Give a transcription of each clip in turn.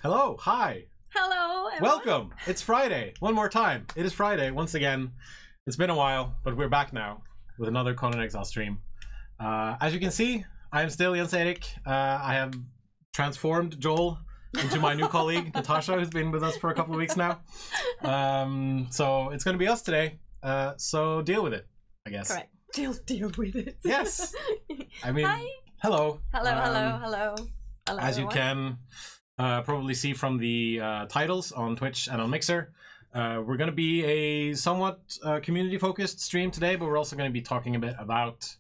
Hello, hi. Hello, everyone. Welcome. It's Friday. One more time. It is Friday once again. It's been a while, but we're back now with another Conan Exiles stream. As you can see, I am still Jens Erik. I have transformed Joel into my new colleague, Natascha, who's been with us for a couple of weeks now. So it's going to be us today. So deal with it, I guess. Correct. Deal with it. Yes. I mean, hi. Hello. Hello. As you can probably see from the titles on Twitch and on Mixer, we're going to be a somewhat community-focused stream today, but we're also going to be talking a bit about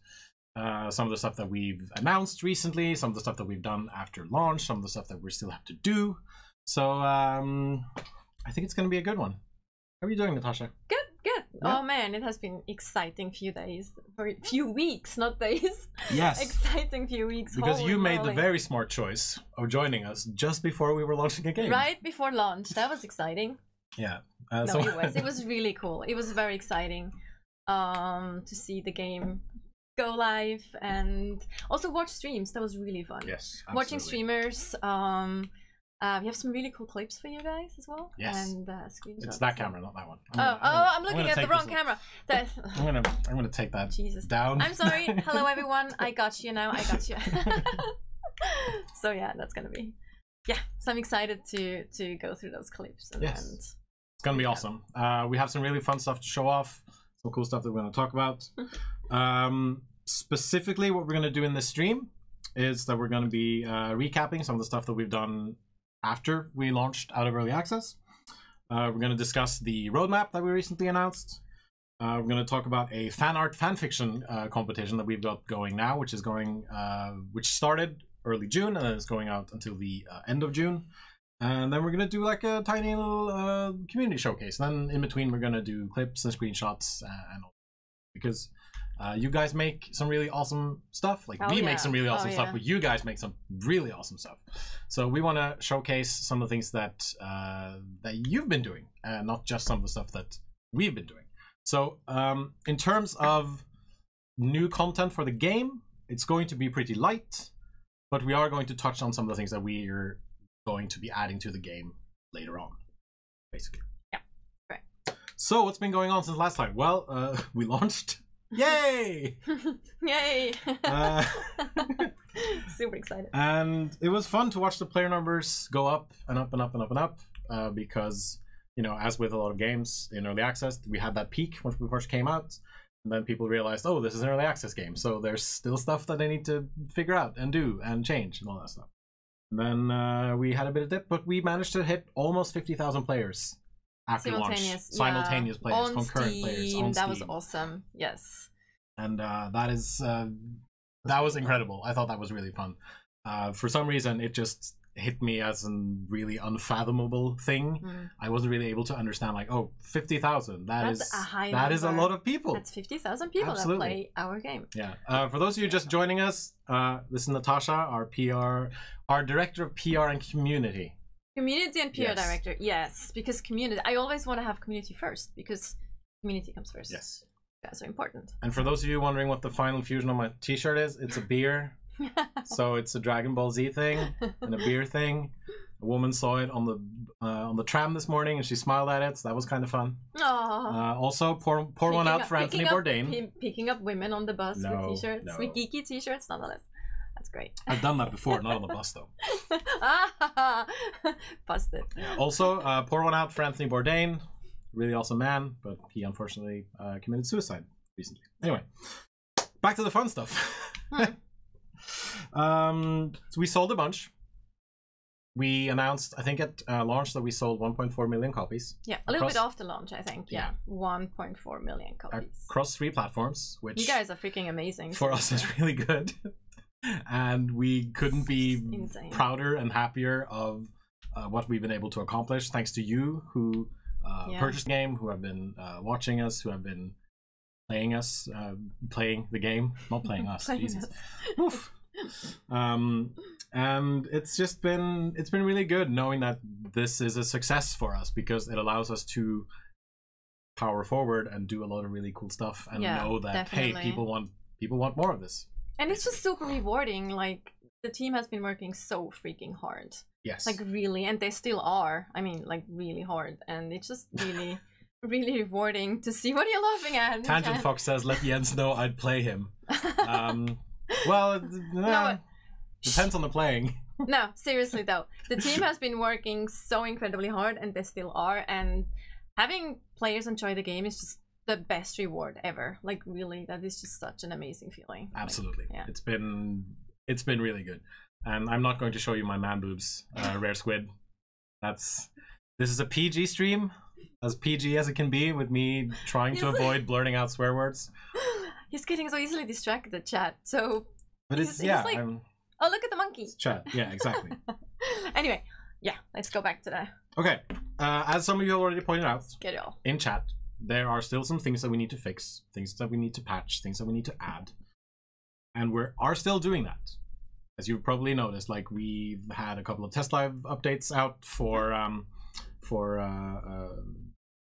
some of the stuff that we've announced recently, some of the stuff that we've done after launch, some of the stuff that we still have to do. So I think it's going to be a good one. How are you doing, Natascha? Good. Yeah. Oh man, it has been exciting few days, or few weeks, not days. Yes. Exciting few weeks. Because Holy you made moly. the very smart choice of joining us just before we were launching a game. Right before launch. That was exciting. Yeah. No, it was really cool. It was very exciting to see the game go live and also watch streams. That was really fun. Yes, absolutely. Watching streamers. We have some really cool clips for you guys as well. Yes. And screenshots. It's that camera, not that one. I'm looking at the wrong camera. I'm gonna take that Jesus. down. I'm sorry. Hello everyone. I got you now. I got you. So yeah, that's gonna be. Yeah, so I'm excited to go through those clips. And, Yes. It's gonna be awesome. We have some really fun stuff to show off. Some cool stuff that we're gonna talk about. Specifically, what we're gonna do in this stream is that we're gonna be recapping some of the stuff that we've done after we launched out of early access. We're going to discuss the roadmap that we recently announced. We're going to talk about a fan art fanfiction competition that we've got going now, which started early June and then it's going out until the end of June. And then we're going to do like a tiny little community showcase. And then in between, we're going to do clips and screenshots and all, because you guys make some really awesome stuff. Like we make some really awesome stuff, but you guys make some really awesome stuff. So we want to showcase some of the things that that you've been doing, and not just some of the stuff that we've been doing. So in terms of new content for the game, it's going to be pretty light, but we are going to touch on some of the things that we are going to be adding to the game later on, basically. Yeah, right. So what's been going on since last time? Well, we launched. Yay! Yay! Super excited. And it was fun to watch the player numbers go up and up and up and up and up, because, you know, as with a lot of games in early access, we had that peak when we first came out, and then people realized, oh, this is an early access game, so there's still stuff that they need to figure out and do and change and all that stuff. And then we had a bit of dip, but we managed to hit almost 50,000 players. After simultaneous players, concurrent Steam, players on Steam. That was awesome. Yes. And that was incredible. I thought that was really fun. For some reason, it just hit me as a really unfathomable thing. I wasn't really able to understand, like, oh, 50,000. That's a high number. That is a lot of people. That's 50,000 people that play our game. Yeah. For those of you just joining us, this is Natascha, our director of PR and community. Community and PR director, yes, because community. I always want to have community first because community comes first. Yes, that's so important. And for those of you wondering what the final fusion on my T-shirt is, it's a beer. So it's a Dragon Ball Z thing and a beer thing. A woman saw it on the tram this morning and she smiled at it, so that was kind of fun. Also, pour one out for Anthony Bourdain. Picking up women on the bus with T-shirts, with geeky T-shirts, nonetheless. That's great. I've done that before, not on the bus though. Busted. Yeah. Also, pour one out for Anthony Bourdain. Really awesome man, but he unfortunately committed suicide recently. Anyway, back to the fun stuff. So we sold a bunch. We announced, I think at launch, that we sold 1.4 million copies. Yeah, a little bit after launch, I think. Yeah, 1.4 million copies. Across 3 platforms, which... You guys are freaking amazing. For us, is really good. And we couldn't be prouder and happier of what we've been able to accomplish, thanks to you who purchased the game, who have been watching us, who have been playing us, playing the game, not playing us. Jesus. Oof. And it's been really good knowing that this is a success for us, because it allows us to power forward and do a lot of really cool stuff and know that hey, people want more of this. And it's just super rewarding. Like, the team has been working so freaking hard Yes. Like really, and they still are. I mean, like really hard, and it's just really, really rewarding to see what you're laughing at. Tangent Fox says, "Let Jens know I'd play him." Well, depends on the playing. No, seriously though, the team has been working so incredibly hard, and they still are. And having players enjoy the game is just the best reward ever. Like really, that is just such an amazing feeling. Absolutely, like, yeah. It's been really good. And I'm not going to show you my man boobs, Rare Squid. This is a PG stream, as PG as it can be, with me trying to avoid blurting out swear words. He's getting so easily distracted, chat. So, but he's like, oh, look at the monkey. It's chat, yeah, exactly. Anyway, yeah, let's go back to that. Okay, as some of you already pointed out in chat, there are still some things that we need to fix, things that we need to patch, things that we need to add, and we are still doing that. As you've probably noticed, like we've had a couple of test live updates out for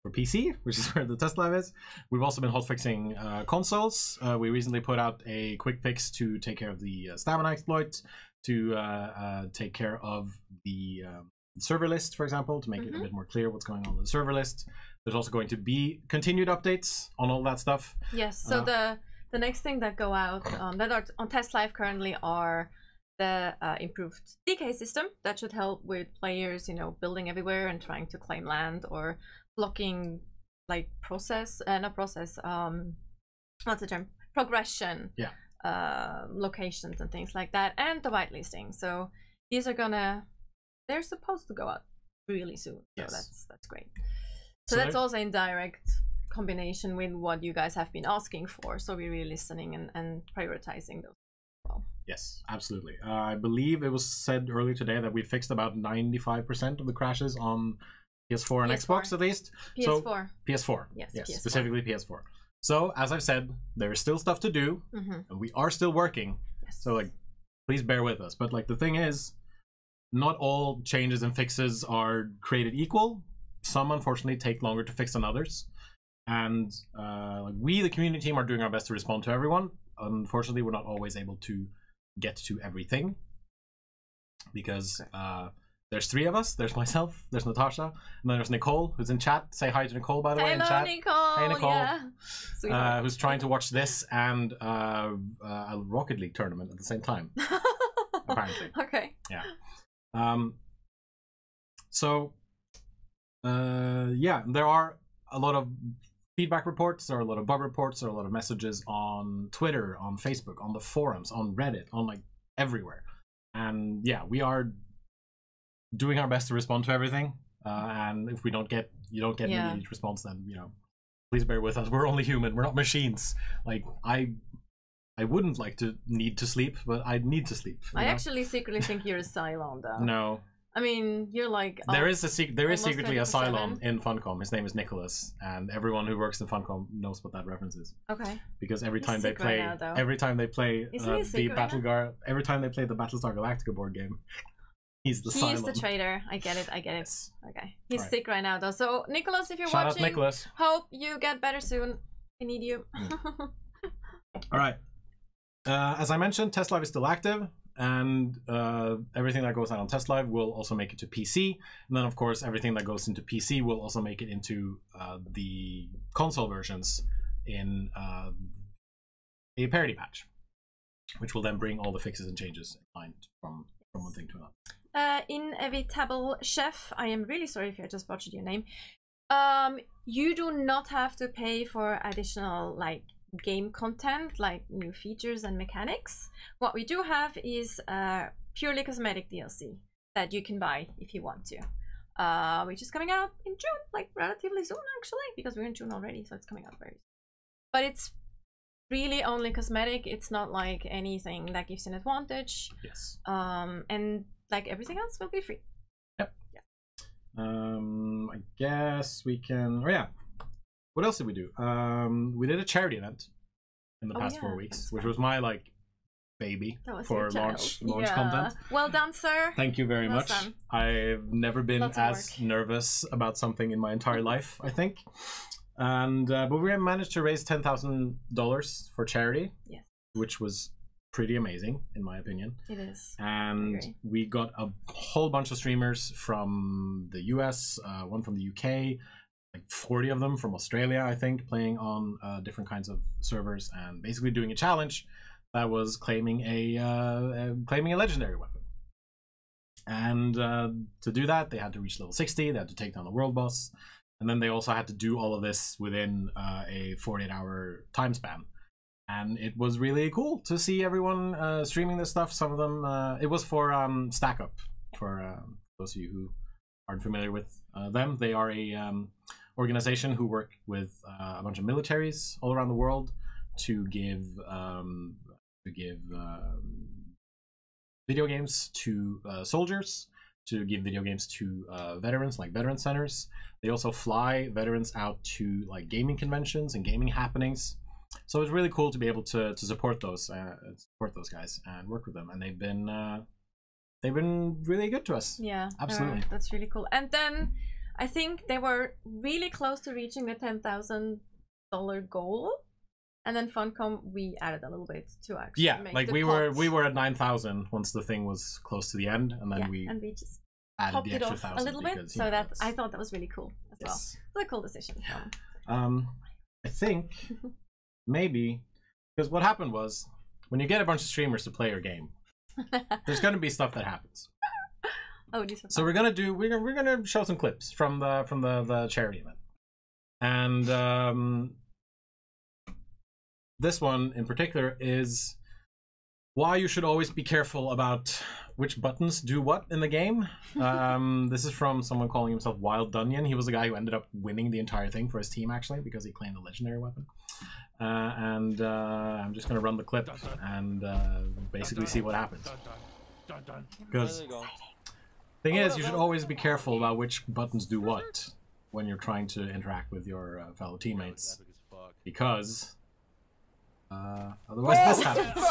PC, which is where the test live is. We've also been hotfixing consoles. We recently put out a quick fix to take care of the stamina exploit, to take care of the server list, for example, to make it a bit more clear what's going on with the server list. There's also going to be continued updates on all that stuff. Yes. So the next thing that go out that are on test live currently are the improved DK system that should help with players, you know, building everywhere and trying to claim land, or blocking like what's the term, progression, locations and things like that, and the whitelisting. So these are they're supposed to go out really soon. So that's great. So that's also in direct combination with what you guys have been asking for, so we're really listening and prioritizing those as well. Yes, absolutely. I believe it was said earlier today that we fixed about 95% of the crashes on PS4 and Xbox, at least. PS4. So, PS4. Yes, yes, PS4. Specifically PS4. So, as I've said, there is still stuff to do, and we are still working. Yes. So, like, please bear with us. But, like, the thing is, not all changes and fixes are created equal. Some, unfortunately, take longer to fix than others. And we, the community team, are doing our best to respond to everyone. Unfortunately, we're not always able to get to everything, because there's three of us. There's myself, there's Natascha, and then there's Nicole, who's in chat. Say hi to Nicole, by the way, in chat. Nicole. Hey, Nicole. Yeah. Who's trying to watch this and a Rocket League tournament at the same time, apparently. Okay. Yeah. Yeah, there are a lot of feedback reports, there are a lot of bug reports, there are a lot of messages on Twitter, on Facebook, on the forums, on Reddit, on like everywhere. And yeah, we are doing our best to respond to everything. And if you don't get an immediate response, then, you know, please bear with us. We're only human. We're not machines. Like, I wouldn't like to need to sleep, but I need to sleep. I actually secretly think you're a Cylon, though. No. I mean, you're like... there is secretly a Cylon in Funcom. His name is Nicholas, and everyone who works in Funcom knows what that reference is. Okay. Because every time they play the Battlestar Galactica board game, he's the Cylon. He's the traitor. I get it. Yes. Okay. He's sick right now, though. So, Nicholas, if you're Shout watching, out Nicholas. Hope you get better soon. I need you. All right. As I mentioned, Test Live is still active. And everything that goes out on Test Live will also make it to PC. And then, of course, everything that goes into PC will also make it into the console versions in a parity patch, which will then bring all the fixes and changes in mind from one thing to another. Inevitable Chef, I am really sorry if I just butchered your name. You do not have to pay for additional, like, game content, like new features and mechanics. What we do have is purely cosmetic DLC that you can buy if you want to, which is coming out in June, like relatively soon actually, because we're in June already, so it's coming out very soon. But it's really only cosmetic. It's not like anything that gives an advantage. Yes. And like everything else will be free. Yep. Yeah. I guess we can. Oh yeah. What else did we do? We did a charity event in the past 4 weeks, which was my like baby for launch content. Well done, sir. Thank you very much. Done. I've never been as nervous about something in my entire life, I think. And but we managed to raise $10,000 for charity, yes, which was pretty amazing, in my opinion. It is. And we got a whole bunch of streamers from the US, one from the UK, like 40 of them from Australia, I think, playing on different kinds of servers and basically doing a challenge that was claiming a legendary weapon. And to do that, they had to reach level 60, they had to take down the world boss, and then they also had to do all of this within a 48-hour time span. And it was really cool to see everyone streaming this stuff. Some of them, it was for Stack Up, for those of you who aren't familiar with them. They are a organization who work with a bunch of militaries all around the world to give video games to soldiers, to give video games to veterans, like veteran centers. They also fly veterans out to like gaming conventions and gaming happenings. So it's really cool to be able to support those guys and work with them, and they've been really good to us. Yeah, absolutely. That's really cool. And then I think they were really close to reaching the $10,000 goal. And then Funcom, we added a little bit to actually make like the we pot. were at 9,000 once the thing was close to the end, and then we just added popped the it extra off a little bit. because, So that I thought that was really cool as well. Yes. It's a cool decision. I think maybe because what happened was when you get a bunch of streamers to play your game, there's going to be stuff that happens. Oh, so we're gonna show some clips from the charity event, and this one in particular is why you should always be careful about which buttons do what in the game. This is from someone calling himself Wild Dunyan. He was the guy who ended up winning the entire thing for his team, actually, because he claimed a legendary weapon. I'm just going to run the clip and basically see what happens. Because the thing is, you should always be careful about which buttons do what when you're trying to interact with your fellow teammates. Because otherwise this happens.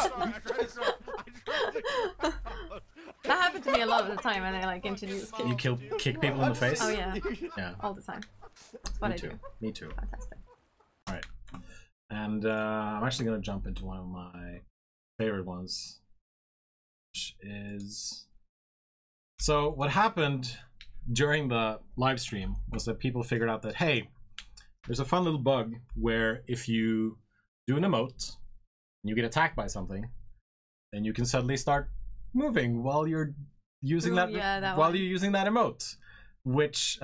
That happened to me a lot of the time when I like introduce kids. You kick people in the face? Oh yeah. Yeah. All the time. That's what I do. Me too. Fantastic. Alright. And I'm actually gonna jump into one of my favorite ones, which is, so what happened during the live stream was that people figured out that, hey, there's a fun little bug where if you do an emote and you get attacked by something, then you can suddenly start moving while you're using that emote, which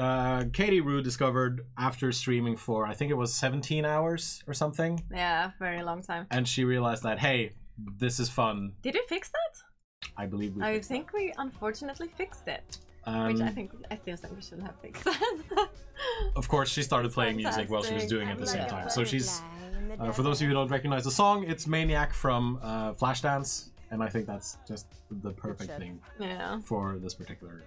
Katie Rue discovered after streaming for, I think it was 17 hours or something. Yeah, very long time. And she realized that, hey, this is fun. Did we fix that? I believe we fixed think we unfortunately fixed it. Which I still think we shouldn't have fixed that. Of course, she started playing music while she was doing it at the same time. So she's, for those of you who don't recognize the song, it's Maniac from Flashdance, and I think that's just the perfect thing for this particular.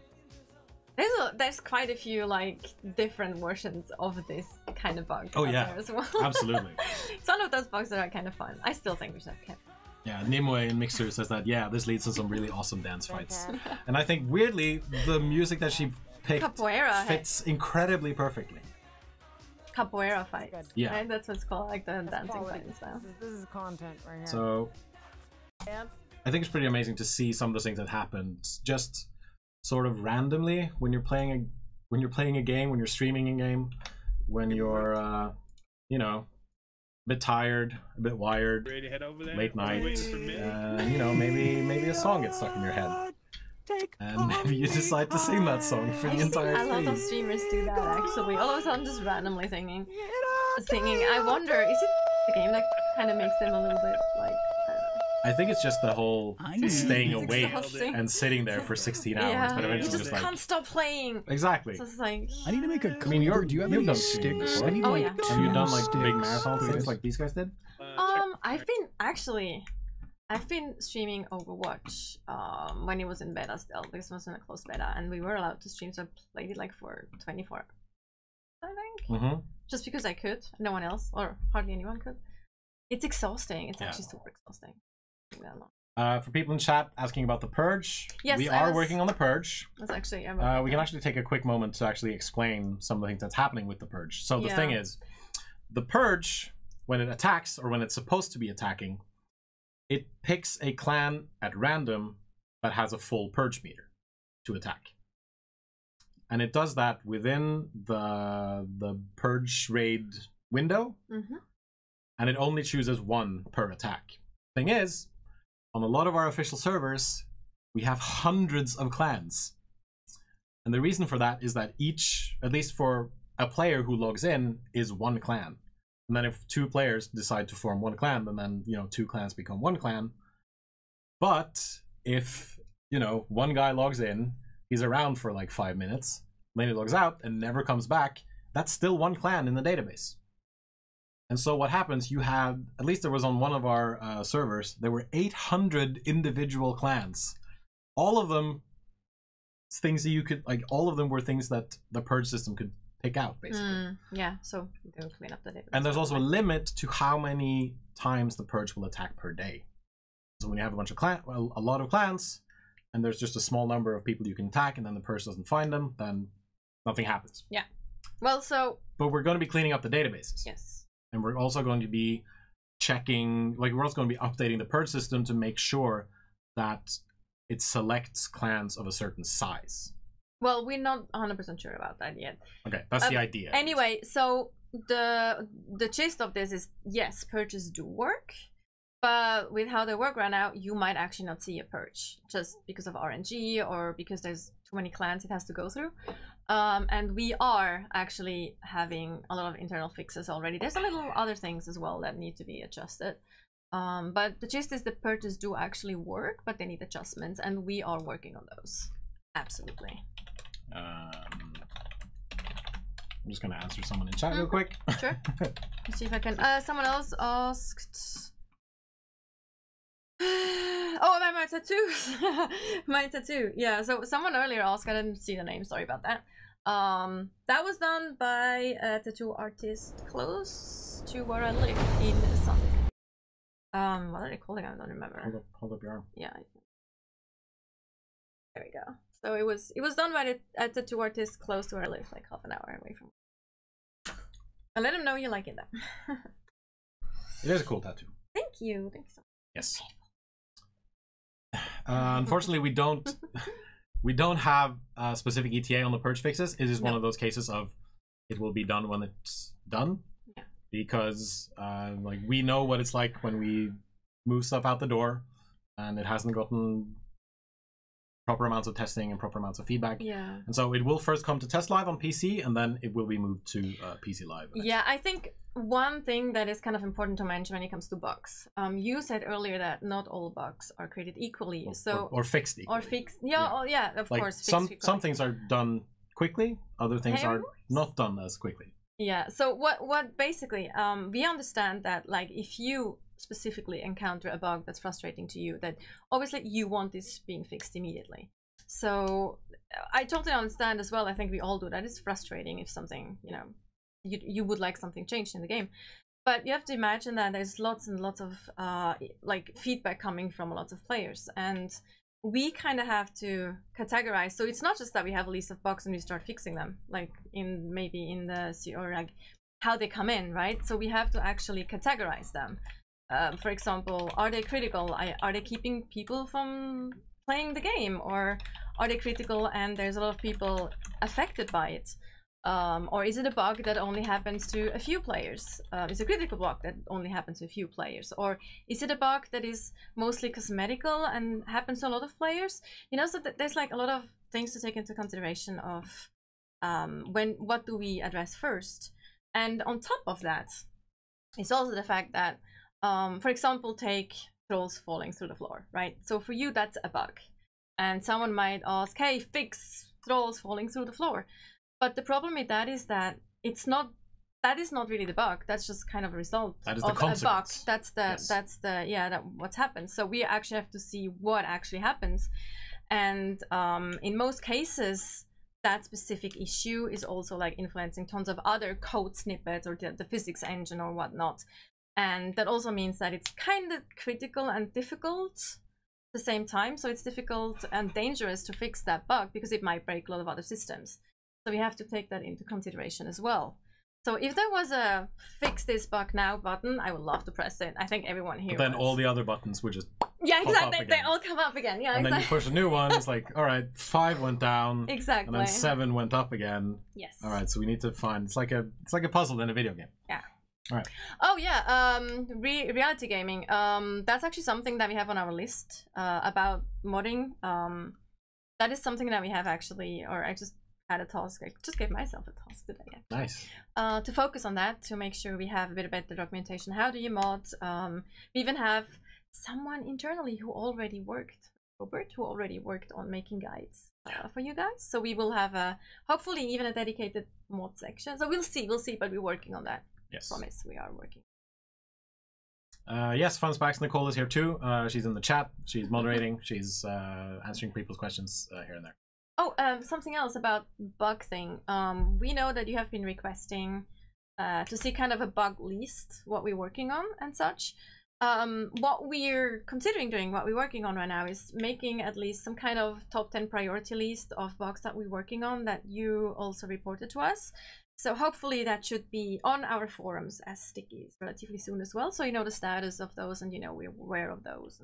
There's quite a few like different versions of this kind of bug. Oh yeah, as well. Absolutely. It's one of those bugs that are kind of fun. I still think we should have kept. Yeah, Nimue in Mixer says that, yeah, this leads to some really awesome dance fights. And I think, weirdly, the music that she picked fits incredibly perfectly. Capoeira fights. Yeah. Right? That's what it's called, like the dancing fighting style. This is content right here. So, I think it's pretty amazing to see some of those things that happened just sort of randomly when you're playing a game, when you're streaming a game, when you're, you know, a bit tired, a bit wired, late night, and you know, maybe a song gets stuck in your head, and maybe you decide to sing that song for the entire stream. A lot of streamers do that actually. All of a sudden, just randomly singing. I wonder, is it the game that kind of makes them a little bit like? I think it's just the whole staying awake and sitting there for 16 hours, but eventually you just like, can't stop playing. Exactly. So it's like, I need to make a I mean, do you have any sticks? I need Oh, like yeah. Have you done like sticks. big marathon things like these guys did? I've been streaming Overwatch when it was in beta still, because it was in a closed beta and we were allowed to stream, so I played it like for 24 hours, I think. Just because I could, no one else, or hardly anyone could. It's exhausting. It's actually super exhausting. For people in chat asking about the Purge, yes, we are working on the Purge. That's actually we can actually take a quick moment to actually explain some of the things that's happening with the Purge. So the thing is, the Purge, when it attacks or when it's supposed to be attacking, it picks a clan at random that has a full purge meter to attack. And it does that within the purge raid window, and it only chooses one per attack. Thing is, on a lot of our official servers, we have hundreds of clans. And the reason for that is that each, at least for a player who logs in, is one clan. And then if two players decide to form one clan, then you know, two clans become one clan. But if, you know, one guy logs in, he's around for like 5 minutes, then he logs out and never comes back, that's still one clan in the database. And so what happens, you have, at least there was on one of our servers, there were 800 individual clans. All of them, things that you could, like, all of them were things that the purge system could pick out, basically. Yeah, so you can clean up the database. And there's also a limit to how many times the purge will attack per day. So when you have a bunch of a lot of clans, and there's just a small number of people you can attack, and then the purge doesn't find them, then nothing happens. Yeah. Well, so... But we're going to be cleaning up the databases. Yes. And we're also going to be checking, like, we're also going to be updating the purge system to make sure that it selects clans of a certain size. Well, we're not 100% sure about that yet. Okay, that's the idea. Anyway, so the gist of this is, yes, purges do work, but with how they work right now, you might actually not see a purge just because of RNG or because there's too many clans it has to go through. And we are actually having a lot of internal fixes already. There's a little other things as well that need to be adjusted. But the gist is the purges do actually work, but they need adjustments, and we are working on those. Absolutely. I'm just going to answer someone in chat real quick. Sure. Let's see if I can. Someone else asked. Oh, about my tattoos. My tattoo. Yeah, so someone earlier asked, I didn't see the name, sorry about that. That was done by a tattoo artist close to where I live in Sun. What are they calling? I don't remember. Hold up your arm. Yeah. There we go. So it was done by a tattoo artist close to where I live, like half an hour away from. And let him know you like it then. It is a cool tattoo. Thank you. Thank you so much. Yes. Unfortunately, we don't have a specific ETA on the purge fixes. It is one of those cases of it will be done when it's done. Yeah. Because like, we know what it's like when we move stuff out the door and it hasn't gotten proper amounts of testing and proper amounts of feedback. Yeah. And so it will first come to test live on PC, and then it will be moved to PC live. Yeah, I think one thing that is kind of important to mention when it comes to bugs. You said earlier that not all bugs are created equally, or fixed equally. Or fixed. Yeah, oh, yeah, of like, course. Some things are done quickly, other things are not done as quickly. Yeah. So what basically we understand that, like, if you specifically encounter a bug that's frustrating to you, that obviously you want this being fixed immediately. So I totally understand as well. I think we all do that. It's frustrating if something, you know, you would like something changed in the game, but you have to imagine that there's lots and lots of like feedback coming from lots of players, and we kind of have to categorize. So it's not just that we have a list of bugs and we start fixing them, like maybe in the or like how they come in, right? So we have to actually categorize them. For example, are they critical? Are they keeping people from playing the game, or are they critical and there's a lot of people affected by it? Or is it a bug that only happens to a few players? Is it a critical bug that only happens to a few players? Or is it a bug that is mostly cosmetical and happens to a lot of players? You know, so there's like a lot of things to take into consideration of what do we address first? And on top of that, it's also the fact that, for example, take trolls falling through the floor, right? So for you, that's a bug. And someone might ask, hey, fix trolls falling through the floor. But the problem with that is that that is not really the bug. That's just kind of a result of a bug. That's what's happened. So we actually have to see what actually happens. And in most cases, that specific issue is also like influencing tons of other code snippets or the physics engine or whatnot. And that also means that it's kind of critical and difficult at the same time. So it's difficult and dangerous to fix that bug because it might break a lot of other systems. So we have to take that into consideration as well. So if there was a fix this bug now button, I would love to press it. I think everyone here. But then would. all the other buttons would just Yeah, pop exactly. up They again. all come up again. Yeah, and exactly. then you push a new one. It's like, all right, 5 went down. Exactly. And then 7 went up again. Yes. All right, so we need to find. It's like a puzzle in a video game. Yeah. All right. Oh yeah. Reality gaming. That's actually something that we have on our list about modding. That is something that we have actually, or I just had a task. I just gave myself a task today. Actually. Nice. To focus on that, to make sure we have a bit better documentation. How do you mod? We even have someone internally who already worked, Robert, who already worked on making guides for you guys. So we will have hopefully even a dedicated mod section. So we'll see, but we're working on that. Yes. Promise, we are working. Yes, Fun Spacks Nicole is here too. She's in the chat. She's moderating. She's answering people's questions here and there. Oh, something else about bug thing. We know that you have been requesting to see kind of a bug list, what we're working on and such. What we're considering doing, what we're working on right now, is making at least some kind of top 10 priority list of bugs that we're working on that you also reported to us. So hopefully that should be on our forums as stickies relatively soon as well. So you know the status of those and you know we're aware of those.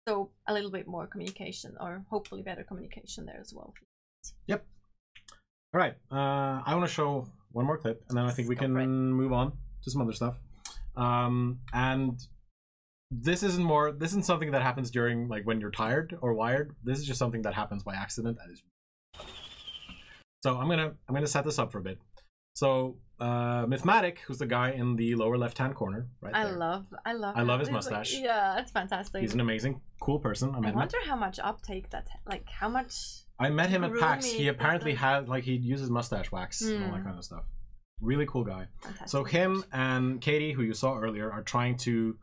So a little bit more communication, or hopefully better communication there as well. Yep. All right. I want to show one more clip, and then I think we can move on to some other stuff. And this isn't something that happens during like when you're tired or wired. This is just something that happens by accident. So I'm gonna set this up for a bit. So Mythmatic, who's the guy in the lower left-hand corner, right there. I love his mustache. Like, yeah, it's fantastic. He's an amazing, cool person. I wonder how much uptake that, like how much. I met him at PAX. He apparently like... had he uses mustache wax and all that kind of stuff. Really cool guy. Fantastic. So him and Katie, who you saw earlier, are trying to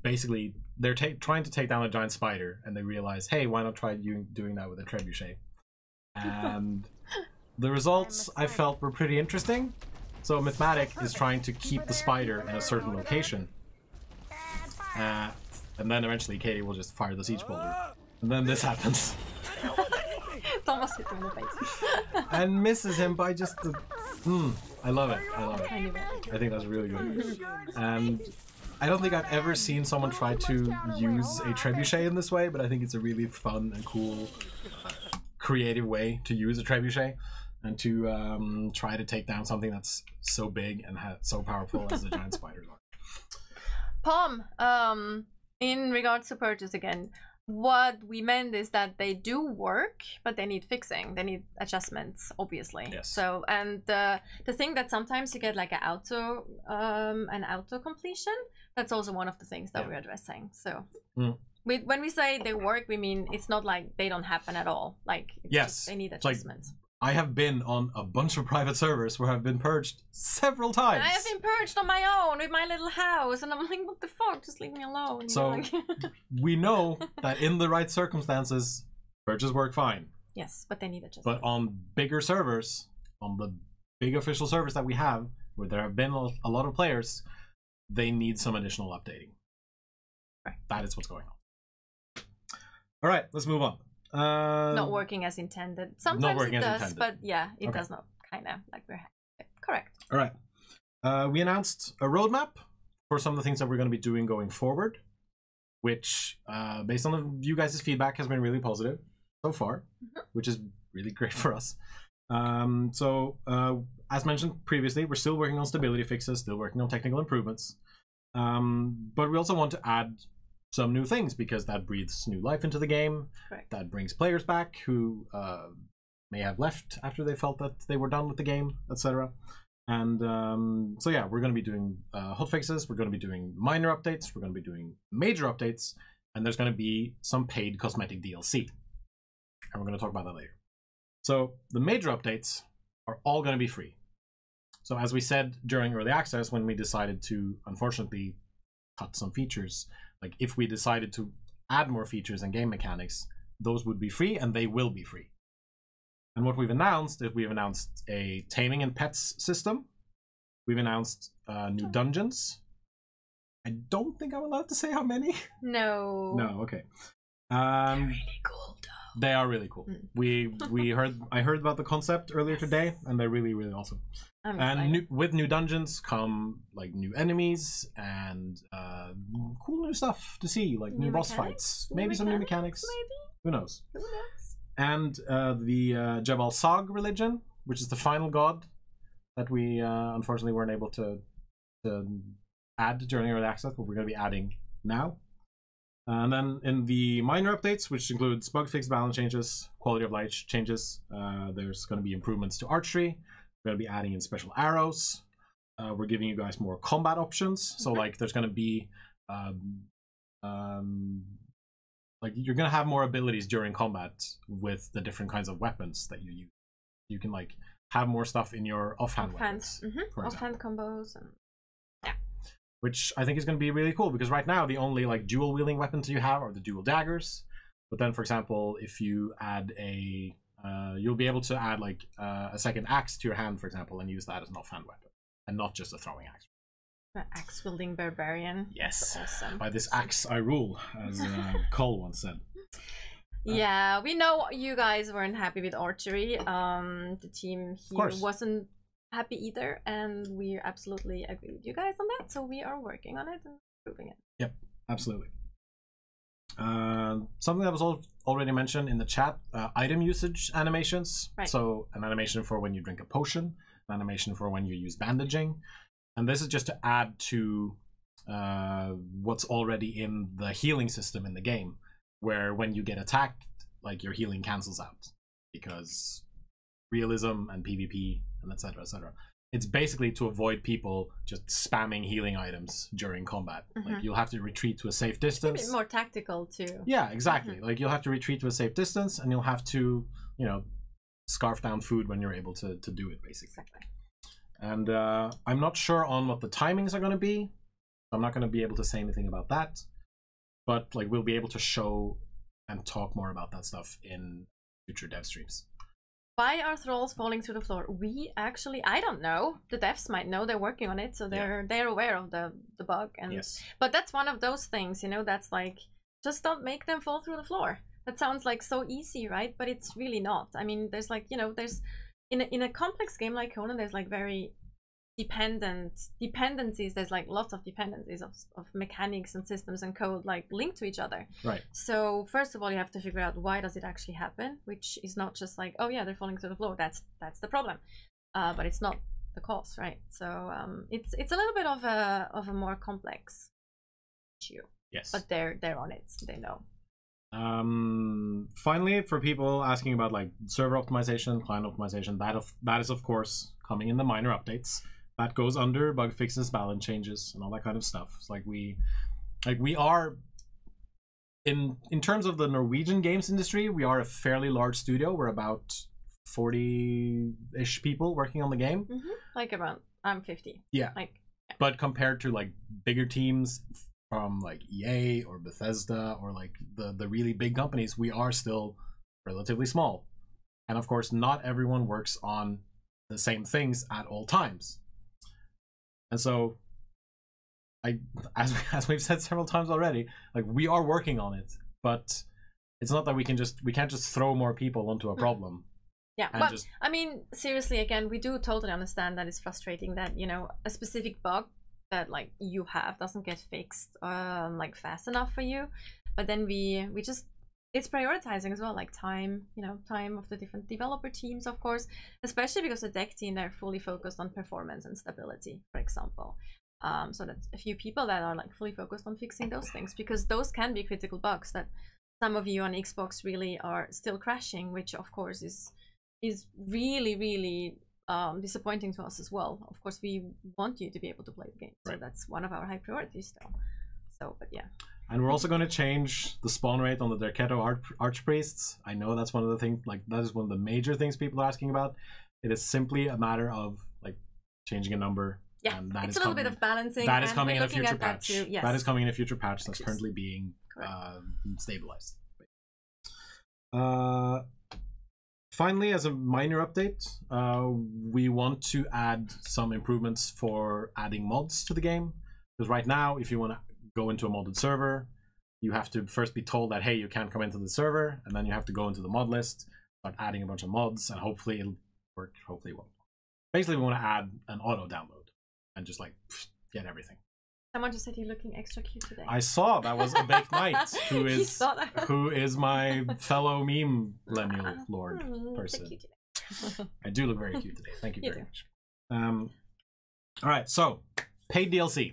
basically they're trying to take down a giant spider, and they realize, hey, why not try doing that with a trebuchet? And the results I felt were pretty interesting. So Mythmatic is trying to keep the spider in a certain location. And then eventually Katie will just fire the siege boulder. And then this happens. Thomas hit him in the face. And misses him by just the... I love it. I love it. I think that's really good. And I don't think I've ever seen someone try to use a trebuchet in this way, but I think it's a really fun and cool, creative way to use a trebuchet. And to try to take down something that's so big and so powerful as the giant spiders are. Pom, in regards to Purges again, what we meant is that they do work, but they need fixing. They need adjustments, obviously. Yes. So, and the thing that sometimes you get like an auto completion, that's also one of the things that we're addressing. So. When we say they work, we mean it's not like they don't happen at all. Like, yes, they need adjustments. Like, I have been on a bunch of private servers where I've been purged several times. I have been purged on my own with my little house, and I'm like, what the fuck? Just leave me alone. So we know that in the right circumstances, purges work fine. Yes, but they need adjustments. But on bigger servers, on the big official servers that we have, where there have been a lot of players, they need some additional updating. Right. That is what's going on. All right, let's move on. Not working as intended. Sometimes it does, but yeah, it does not. Kind of like we're correct. All right. We announced a roadmap for some of the things that we're going to be doing going forward, which, based on you guys' feedback, has been really positive so far, which is really great for us. As mentioned previously, we're still working on stability fixes, still working on technical improvements, but we also want to add some new things because that breathes new life into the game. Correct. That brings players back who may have left after they felt that they were done with the game, etc. And so yeah, we're going to be doing hotfixes, we're going to be doing minor updates, we're going to be doing major updates, and there's going to be some paid cosmetic DLC. And we're going to talk about that later. So the major updates are all going to be free. So as we said during early access, when we decided to unfortunately cut some features, like if we decided to add more features and game mechanics, those would be free and they will be free. And what we've announced is we've announced a taming and pets system. We've announced new dungeons. I don't think I'm allowed to say how many. No. No, okay. They're really cool though. They are really cool. I heard about the concept earlier today, and they're really, really awesome. I'm And excited. with new dungeons come like new enemies and cool new stuff to see, like new boss fights, maybe some new mechanics. Maybe? Who knows? Who knows? And the Jebel Sag religion, which is the final god that we unfortunately weren't able to add during early access, but we're going to be adding now. And then in the minor updates, which includes bug fix, balance changes, quality of life changes, there's going to be improvements to archery. We're going to be adding in special arrows. We're giving you guys more combat options. So like there's going to be like you're going to have more abilities during combat with the different kinds of weapons that you use. You can like have more stuff in your offhand weapons. Offhand combos. And... Which I think is going to be really cool, because right now the only like dual wielding weapons you have are the dual daggers. But then, for example, if you add a you'll be able to add like a second axe to your hand, for example, and use that as an offhand weapon and not just a throwing axe. Axe wielding barbarian. Yes. That's awesome. By this axe I rule, as Cole once said. Yeah, we know you guys weren't happy with archery. The team here wasn't happy either, and we absolutely agree with you guys on that. So we are working on it and improving it. Yep, absolutely. Something that was already mentioned in the chat: item usage animations. Right. So an animation for when you drink a potion, an animation for when you use bandaging, and this is just to add to what's already in the healing system in the game, where when you get attacked, like your healing cancels out because realism and PvP and etc. etc. It's basically to avoid people just spamming healing items during combat. Like you'll have to retreat to a safe distance. It's a bit more tactical too. Yeah, exactly. Like you'll have to retreat to a safe distance, and you'll have to, you know, scarf down food when you're able to do it, basically. Exactly. And I'm not sure on what the timings are going to be. I'm not going to be able to say anything about that. But like we'll be able to show and talk more about that stuff in future dev streams. Why are thralls falling through the floor? We actually, I don't know. The devs might know. They're working on it, so they're aware of the bug. And yes. But that's one of those things, you know. That's like, just don't make them fall through the floor. That sounds like so easy, right? But it's really not. I mean, there's like, you know, there's in a complex game like Conan, there's like very dependencies. There's like lots of dependencies of mechanics and systems and code like linked to each other. Right. So first of all, you have to figure out why does it actually happen, which is not just like, oh yeah, they're falling to the floor. That's the problem, but it's not the cause, right? So it's a little bit of a more complex issue. Yes. But they're on it. So they know. Finally, for people asking about like server optimization, client optimization, that is of course coming in the minor updates. That goes under bug fixes, balance changes, and all that kind of stuff. It's like we are in terms of the Norwegian games industry, we are a fairly large studio. We're about 40-ish people working on the game. Like around, I'm 50. Yeah. Like, yeah. But compared to like bigger teams from like EA or Bethesda or like the really big companies, we are still relatively small. And of course, not everyone works on the same things at all times. And so, as we've said several times already, like we are working on it, but it's not that we can't just throw more people onto a problem. Yeah, but I mean, seriously, again, we do totally understand that it's frustrating that, you know, a specific bug that like you have doesn't get fixed like fast enough for you. But then we just, it's prioritizing as well, like time, you know, time of the different developer teams, of course, especially because the deck team, they're fully focused on performance and stability, for example. So that's a few people that are like fully focused on fixing those things, because those can be critical bugs that some of you on Xbox really are still crashing, which of course is really disappointing to us as well. Of course, we want you to be able to play the game, so that's one of our high priorities still. So, but yeah. And we're also going to change the spawn rate on the Derketo Archpriests. I know that's one of the things, like that is one of the major things people are asking about. It is simply a matter of like changing a number. Yeah, and it's a little bit of balancing. That is coming in a future patch. Yes. That is coming in a future patch that's currently being stabilized. Finally, as a minor update, we want to add some improvements for adding mods to the game. Because right now, if you want to go into a modded server, you have to first be told that, hey, you can't come into the server, and then you have to go into the mod list, start adding a bunch of mods, and hopefully it'll work, hopefully it won't. basically we want to add an auto download and just like get everything. Someone just said you're looking extra cute today. I saw that was a baked knight who is my fellow meme millennial lord person. I do look very cute today. Thank you very much. All right, so paid DLC.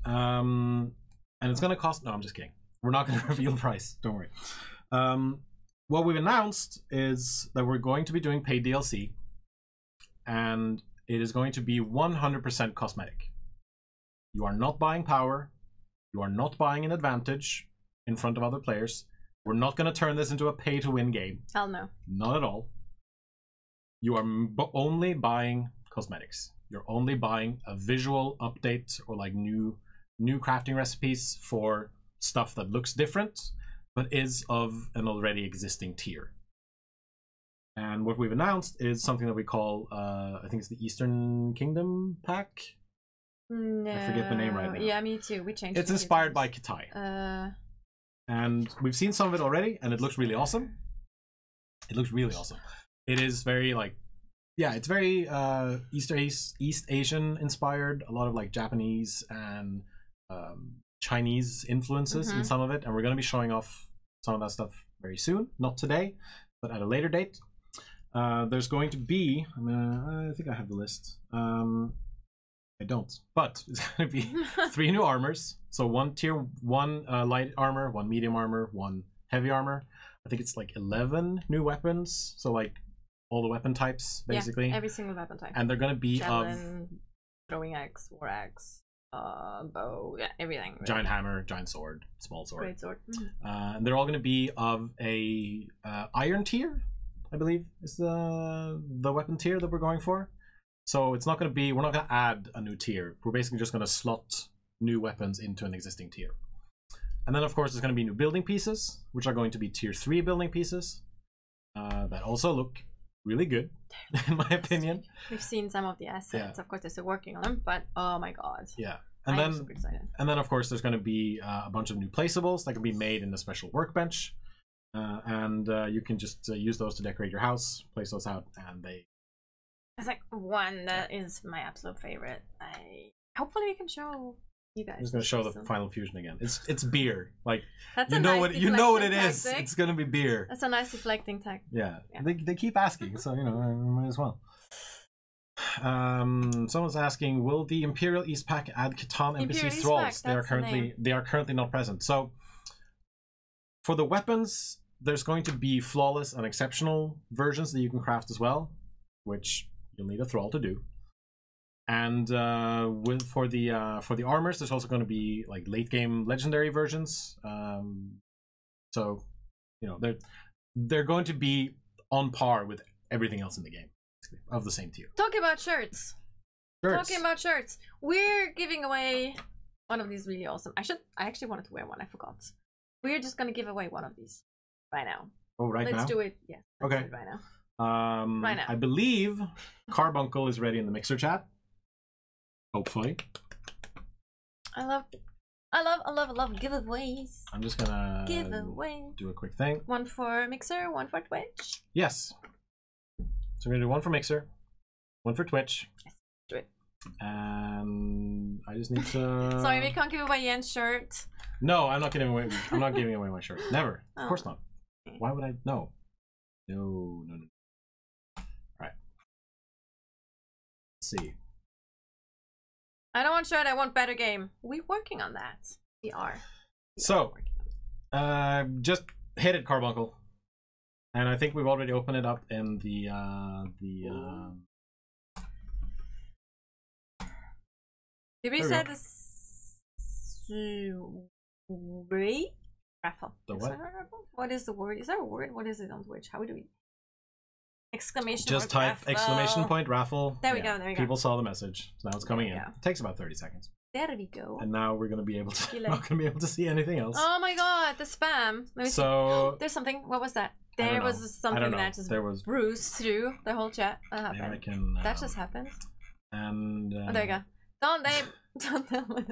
And it's gonna cost. No, I'm just kidding. We're not gonna reveal the price. Don't worry. What we've announced is that we're going to be doing paid DLC, and it is going to be 100% cosmetic. You are not buying power. You are not buying an advantage in front of other players. We're not going to turn this into a pay-to-win game. Hell no. Not at all. You are only buying cosmetics. You're only buying a visual update or like new crafting recipes for stuff that looks different, but is of an already existing tier. And what we've announced is something that we call, I think it's the Eastern Kingdom pack. No. I forget the name right now. Yeah, me too. We changed it. It's inspired by Kitai. And we've seen some of it already, and it looks really awesome. It looks really awesome. It is very like, yeah, it's very East Asian inspired. A lot of like Japanese and Chinese influences in some of it, and we're going to be showing off some of that stuff very soon. Not today, but at a later date. There's going to be, I think I have the list. I don't, but it's going to be 3 new armors. So 1 tier 1 light armor, 1 medium armor, 1 heavy armor. I think it's like 11 new weapons. So like all the weapon types, basically. Yeah, every single weapon type. And they're going to be Javelin, throwing axe, war axe, bow, yeah, everything. Really. Giant hammer, giant sword, small sword. Great sword. And they're all going to be of a iron tier, I believe, is the weapon tier that we're going for. So it's not going to be, we're not going to add a new tier. We're basically just going to slot new weapons into an existing tier. And then of course there's going to be new building pieces, which are going to be tier 3 building pieces that also look really good, in my opinion. We've seen some of the assets. Yeah. Of course they're still working on them, but oh my god. Yeah. I'm super excited. And then of course there's going to be a bunch of new placeables that can be made in a special workbench. And you can just use those to decorate your house, place those out, and they... It's like one that is my absolute favorite. Hopefully we can show you guys. I'm just gonna show the final fusion again. It's beer. Like that's you know what it is. It's gonna be beer. That's a nice deflecting tag. Yeah. They keep asking, so you know, I might as well. Someone's asking, will the Imperial East pack add Catan NPC thralls? They are currently not present. So for the weapons, there's going to be flawless and exceptional versions that you can craft as well, which you'll need a thrall to do. And for the armors, there's also going to be like late game legendary versions. So you know they're going to be on par with everything else in the game, of the same tier. Talking about shirts. Talking about shirts. We're giving away one of these really awesome. I actually wanted to wear one. I forgot. We're just gonna give away one of these right now. Oh, right now. Let's do it. Yeah. Okay. Do it right now. Right now. I believe Carbuncle is ready in the Mixer chat. Hopefully. I love giveaways. I'm just gonna do a quick thing. One for Mixer, one for Twitch. Yes. So I'm gonna do one for Mixer, one for Twitch. Yes, do it. And I just need to. Sorry, we can't give away Jens' shirt. No, I'm not giving away. I'm not giving away my shirt. Never. Of course not. Why would I? No. No. Alright. Let's see. I don't want shirt, I want better game. We're working on that. We are. So, just hit it, Carbuncle. And I think we've already opened it up in the Did we say this? Raffle. The what? What is the word? Is there a word? What is it on Twitch? How do we? Exclamation just type raffle. Exclamation point raffle. There we go. There we go. People saw the message, so now it's coming in. It takes about 30 seconds. There we go. And now we're gonna be able to. Not gonna be able to see anything else. Oh my god, the spam. Let me see. There's something. What was that? There was something that just bruised through the whole chat. That happened. I can, that just happened. And oh, there you go. Don't tell me.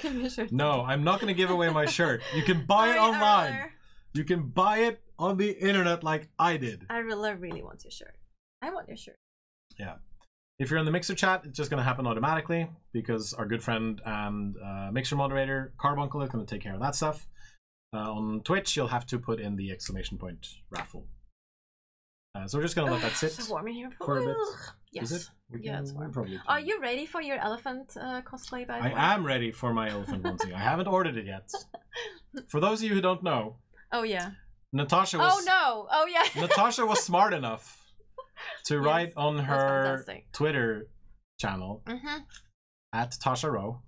Give me a shirt. No, I'm not gonna give away my shirt. You can buy it online. You can buy it on the internet like I did. I really want your shirt. I want your shirt. Yeah. If you're in the Mixer chat, it's just going to happen automatically because our good friend and Mixer moderator, Carbuncle, is going to take care of that stuff. On Twitch, you'll have to put in the exclamation point raffle. So we're just going to let that sit so warm in here. for a bit. Yes. Is it? Yeah, it's warm. Probably Are you ready for your elephant cosplay, by the way? I am ready for my elephant onesie. I haven't ordered it yet. For those of you who don't know. Oh, yeah. Natascha was... Oh, no. Oh, yeah. Natascha was smart enough to write on her Twitter channel at Tasha Rowe,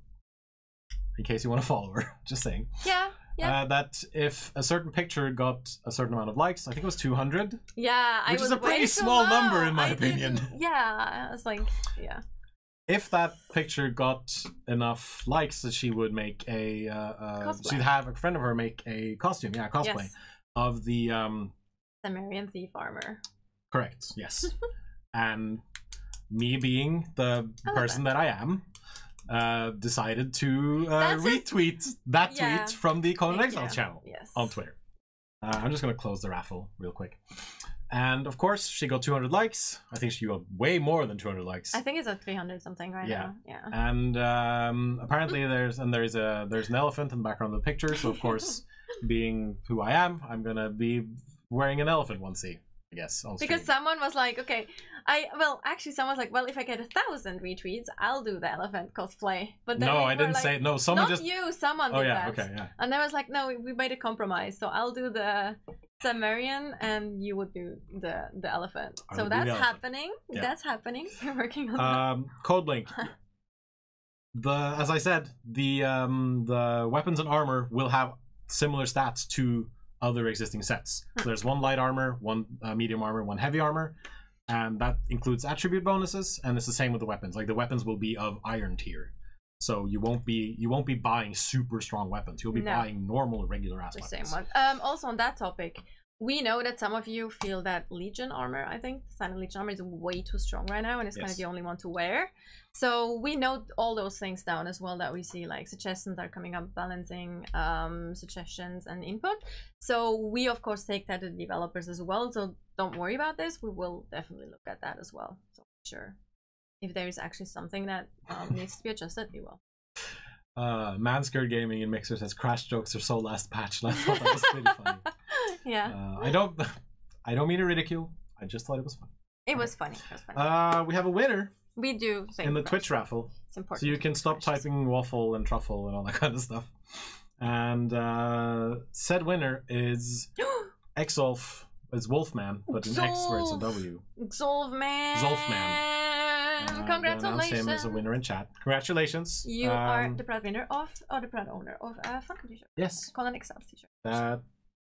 in case you want to follow her, just saying. Yeah, yeah. That if a certain picture got a certain amount of likes, I think it was 200. Yeah, which is a pretty small number in my opinion. Yeah, I was like, yeah. If that picture got enough likes, that she would make a she'd have a friend of her make a costume, cosplay of the Sumerian thief armor. Correct, yes. And me being the person that I am, decided to retweet that tweet from the Conan Exiles channel on Twitter. I'm just going to close the raffle real quick. And of course, she got 200 likes. I think she got way more than 200 likes. I think it's at 300 something right now. Yeah. And apparently there's an elephant in the background of the picture. So of course, being who I am, I'm going to be wearing an elephant onesie. Yes, because someone was like, okay, someone was like, well, if I get 1,000 retweets, I'll do the elephant cosplay. But then I didn't say no. Someone not you. Someone did that. Okay, yeah. And I was like, no, we made a compromise. So I'll do the Sumerian, and you would do the elephant. So that's happening. Yeah. That's happening. We're working on that. Code link. As I said, the weapons and armor will have similar stats to other existing sets. So there's one light armor, one medium armor, one heavy armor, and that includes attribute bonuses. And it's the same with the weapons. Like the weapons will be of iron tier, so you won't be buying super strong weapons. You'll be buying normal, regular ass weapons. Same one. Also on that topic, we know that some of you feel that Legion armor, I think Silent Legion armor, is way too strong right now, and it's kind of the only one to wear. So we note all those things down as well that we see, like suggestions are coming up, balancing suggestions and input. So we of course take that to the developers as well. So don't worry about this. We will definitely look at that as well. So sure, if there is actually something that needs to be adjusted, we will. Manscared Gaming in Mixer says crash jokes are so last patch, and I thought that was pretty funny. Yeah. I don't mean to ridicule. I just thought it was funny. It was funny. It was funny. We have a winner. We do in the Twitch raffle. It's important. So you can stop typing waffle and truffle and all that kind of stuff. And said winner is Exolf. It's Wolfman, but in X where it's a W. Zolfman. Congratulations. Announce him as a winner in chat. Congratulations. You are the proud winner of, or the proud owner of a Funcom t-shirt. Yes. Conan Exiles t-shirt. That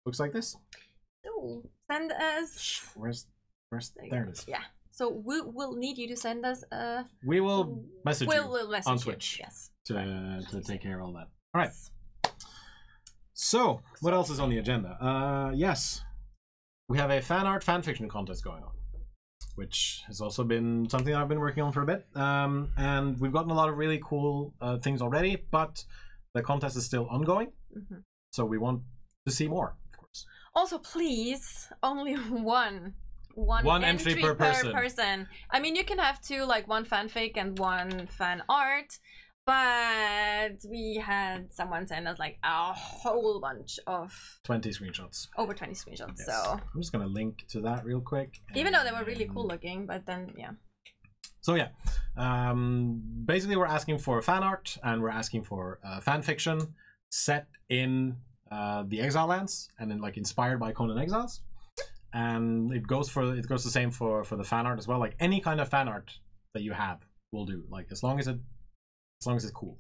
looks like this. Oh, send us. Where's there it is. Yeah. So we will need you to send us a. We will message we'll message on Twitch. Yes. To take care of all that. All right. So what else is on the agenda? Yes, we have a fan art fanfiction contest going on, which has also been something I've been working on for a bit. And we've gotten a lot of really cool things already, but the contest is still ongoing. So we want to see more, of course. Also, please, only one entry per person. I mean, you can have two, like one fanfic and one fan art, but we had someone send us like a whole bunch of 20 screenshots. Over 20 screenshots. Yes. So I'm just gonna link to that real quick. Even though they were really cool looking, but then yeah. So yeah, basically we're asking for fan art and we're asking for fan fiction set in the Exile lands and then like inspired by Conan Exiles. And it goes the same for the fan art as well. Like any kind of fan art that you have will do. Like as long as it's cool.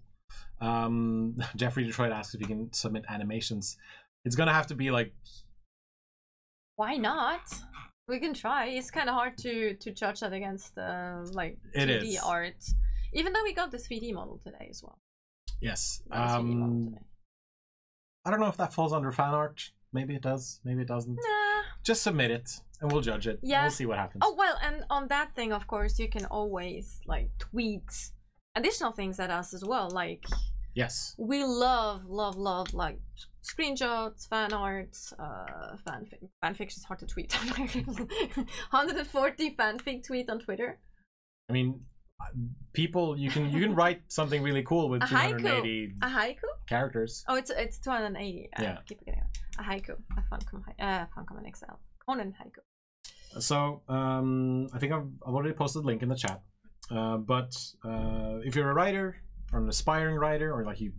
Jeffrey Detroit asks if you can submit animations. It's gonna have to be like. Why not? We can try. It's kind of hard to judge that against like 2D art. Even though we got the 3D model today as well. Yes. I don't know if that falls under fan art. Maybe it does. Maybe it doesn't. Nah. Just submit it and we'll judge it. Yeah. We'll see what happens. Oh well, and on that thing, of course, you can always like tweet additional things at us as well. Like yes, we love like screenshots, fan art, fanfiction is hard to tweet. 140 fanfic tweet on Twitter. I mean, people, you can write something really cool with A 280 A haiku? characters. Oh, it's 280. Yeah. Keep forgetting. A haiku. A Funcom and Excel. Conan haiku. So I think I've already posted a link in the chat. But if you're a writer or an aspiring writer, or like you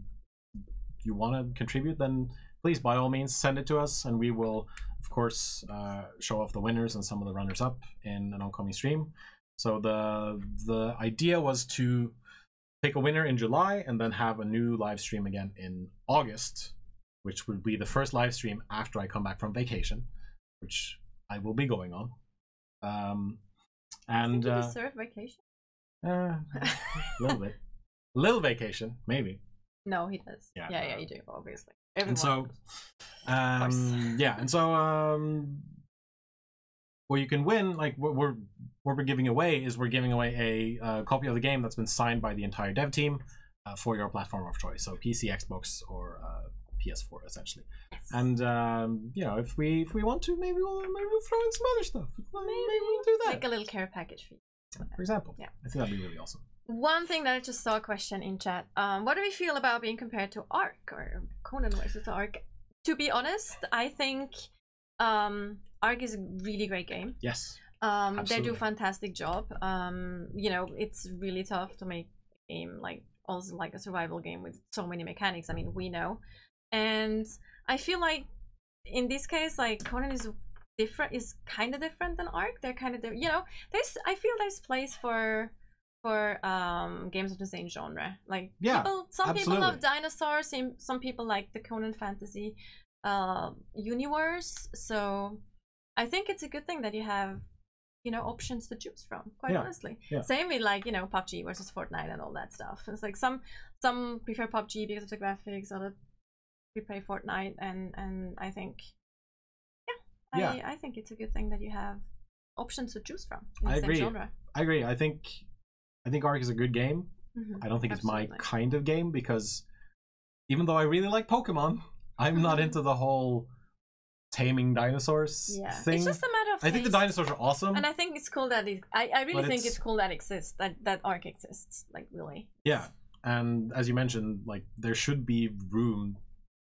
want to contribute, then please by all means send it to us, and we will of course show off the winners and some of the runners up in an oncoming stream. So the idea was to pick a winner in July and then have a new live stream again in August, which would be the first live stream after I come back from vacation, which I will be going on. And you deserve vacation. A little bit, a little vacation, maybe. No, he does. Yeah, you do, obviously. Everyone and so, yeah, and so, what you can win, like what we're giving away is we're giving away a copy of the game that's been signed by the entire dev team for your platform of choice, so PC, Xbox, or PS4, essentially. Yes. And you know, if we want to, maybe we'll throw in some other stuff. Maybe we'll do that. Like a little care package for you. For example. Yeah. I think that'd be really awesome. One thing that I just saw a question in chat. What do we feel about being compared to Ark or Conan versus Ark? To be honest, I think Ark is a really great game. Yes. They do a fantastic job. You know, it's really tough to make a game like also like a survival game with so many mechanics. I mean, we know. And I feel like in this case, like Conan is kind of different than Ark. They're kind of, you know, I feel there's place for games of the same genre. Like, yeah, some people love dinosaurs, some people like the Conan fantasy universe. So I think it's a good thing that you have, you know, options to choose from, quite honestly. Yeah. Same with, like, you know, PUBG versus Fortnite and all that stuff. It's like some prefer PUBG because of the graphics, others prefer Fortnite, and I think I think it's a good thing that you have options to choose from in the same genre. I agree. I think Ark is a good game. I don't think it's my kind of game, because even though I really like Pokemon, I'm not into the whole taming dinosaurs thing. It's just a matter of I think the dinosaurs are awesome, and I think it's cool that I really think it's cool that exists, that Ark exists, like, really. Yeah, and as you mentioned, like, there should be room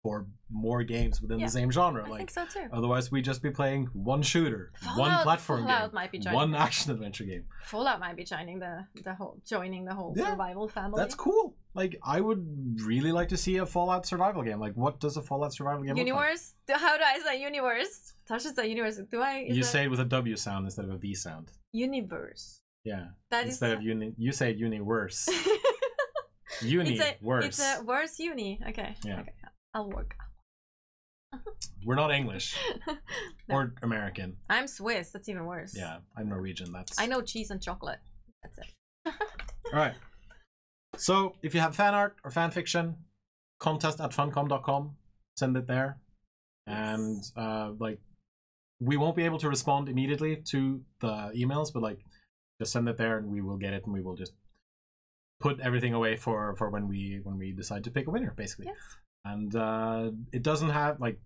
for more games within the same genre. I think so too. Otherwise, we'd just be playing one shooter, one platform game, might be one action adventure game. Fallout might be joining the whole survival family. That's cool. Like, I would really like to see a Fallout survival game. Like, what does a Fallout survival game universe? Look like? How do I say universe? Tasha say universe. You say it with a W sound instead of a V sound. Universe. Yeah. Instead of you say universe. Universe. It's a worse uni. Okay. Yeah. Okay. I'll work. We're not English or American. I'm Swiss. That's even worse. Yeah, I'm Norwegian. I know cheese and chocolate. That's it. All right. So if you have fan art or fan fiction, contest@funcom.com. Send it there, and like, we won't be able to respond immediately to the emails, but like, just send it there, and we will get it, and we will just put everything away for when we decide to pick a winner, basically. Yes. And it doesn't have, like,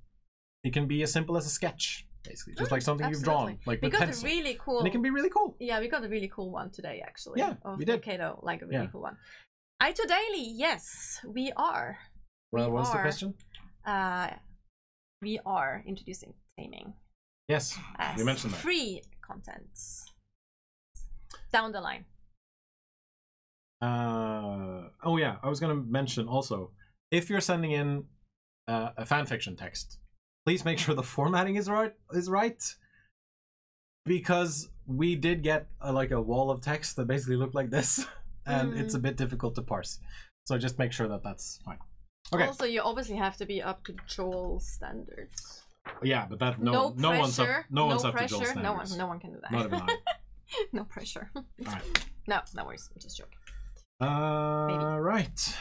it can be as simple as a sketch, basically, just like something you've drawn, like with pencil. Really cool. And it can be really cool. Yeah, we got a really cool one today, actually. Yeah, we did. Kato, like a really cool one. Ito Daily, yes, we are. Well, what's the question? We are introducing taming. Yes, we mentioned that. Free content down the line. Oh yeah, I was gonna mention also, if you're sending in a fanfiction text, please make sure the formatting is right, because we did get a wall of text that basically looked like this, and it's a bit difficult to parse. So just make sure that that's fine. Okay. Also, you obviously have to be up to Joel standards. Yeah, but that no one's up to Joel standards. No one can do that. Not even I. No pressure. All right. No worries. I'm just joking. Right.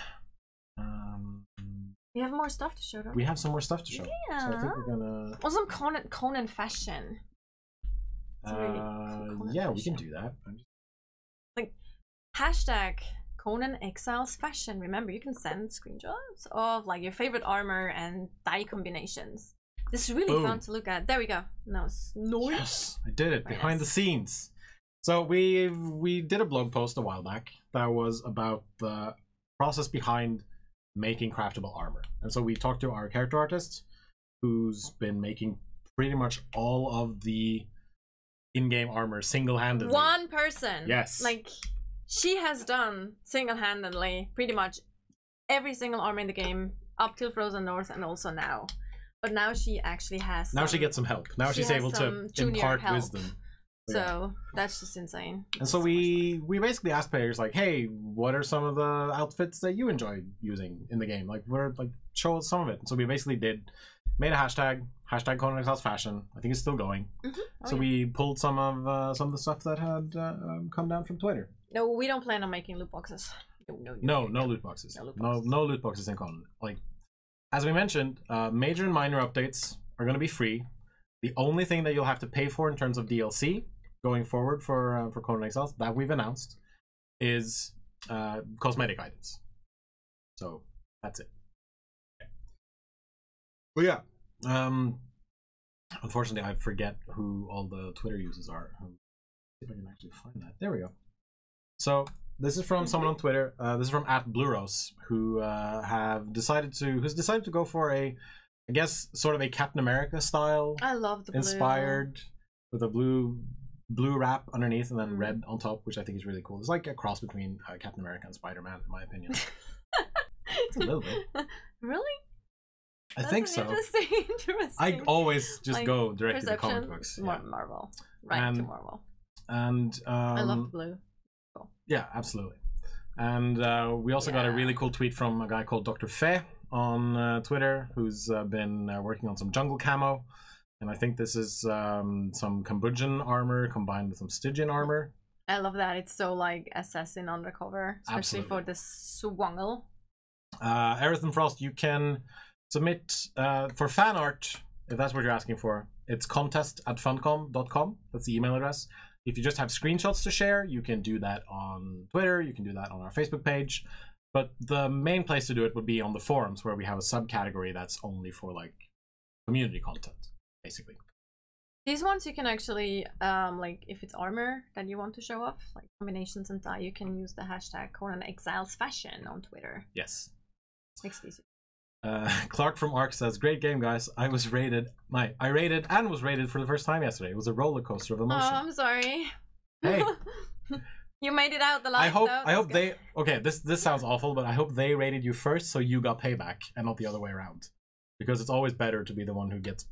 We have more stuff to show, don't we? We have some more stuff to show. Yeah. So I think we're gonna... Or some Conan fashion. Really yeah, fashion. We can do that. Like, hashtag Conan Exiles fashion. Remember, you can send screenshots of, like, your favorite armor and dye combinations. This is really fun to look at. There we go. Nice. Yes, I did it. Behind the scenes. So we did a blog post a while back that was about the process behind making craftable armor, and so we talked to our character artist, who's been making pretty much all of the in-game armor single-handedly. One person. Yes. Like, she has done single-handedly pretty much every single armor in the game up till Frozen North and also now. But now she actually has. Now she gets some help. Now she's able to impart wisdom. So that's just insane. And so we basically asked players like, hey, what are some of the outfits that you enjoy using in the game? Like, show us some of it. And so we basically made a hashtag Conan Exiles Fashion. I think it's still going. So we pulled some of the stuff that had come down from Twitter. No, we don't plan on making loot boxes. No loot boxes. No loot boxes in Conan. Like, as we mentioned, major and minor updates are going to be free. The only thing that you'll have to pay for in terms of DLC going forward for Conan Exiles that we've announced is cosmetic items. So that's it. Well, yeah. Unfortunately, I forget who all the Twitter users are. See if I can actually find that. There we go. So this is from someone on Twitter. This is from @Bluerose, who's decided to go for I guess sort of a Captain America style. I love the blue. Inspired with a blue wrap underneath and then red on top, which I think is really cool. It's like a cross between Captain America and Spider-Man, in my opinion. It's a little bit. Really? I think so. Interesting. I always just go directly to comic books. Marvel. Right to Marvel. And I love blue. Cool. Yeah, absolutely. And we also got a really cool tweet from a guy called Dr. Fe on Twitter, who's been working on some jungle camo. And I think this is some Cambodian armor combined with some Stygian armor. I love that. It's so like assassin undercover, especially for the swungle. Aerith Frost, you can submit for fan art, if that's what you're asking for. It's contest@funcom.com. That's the email address. If you just have screenshots to share, you can do that on Twitter. You can do that on our Facebook page. But the main place to do it would be on the forums, where we have a subcategory that's only for like community content, basically. These ones you can actually, like if it's armor that you want to show off, like combinations and dye, you can use the hashtag Conan Exiles Fashion on Twitter. Yes. Makes it easy. Clark from Ark says, "Great game, guys. I rated and was rated for the first time yesterday. It was a roller coaster of emotion." Oh, I'm sorry. Hey. You made it out the last. I hope they. Okay, this sounds awful, but I hope they rated you first, so you got payback, and not the other way around, because it's always better to be the one who gives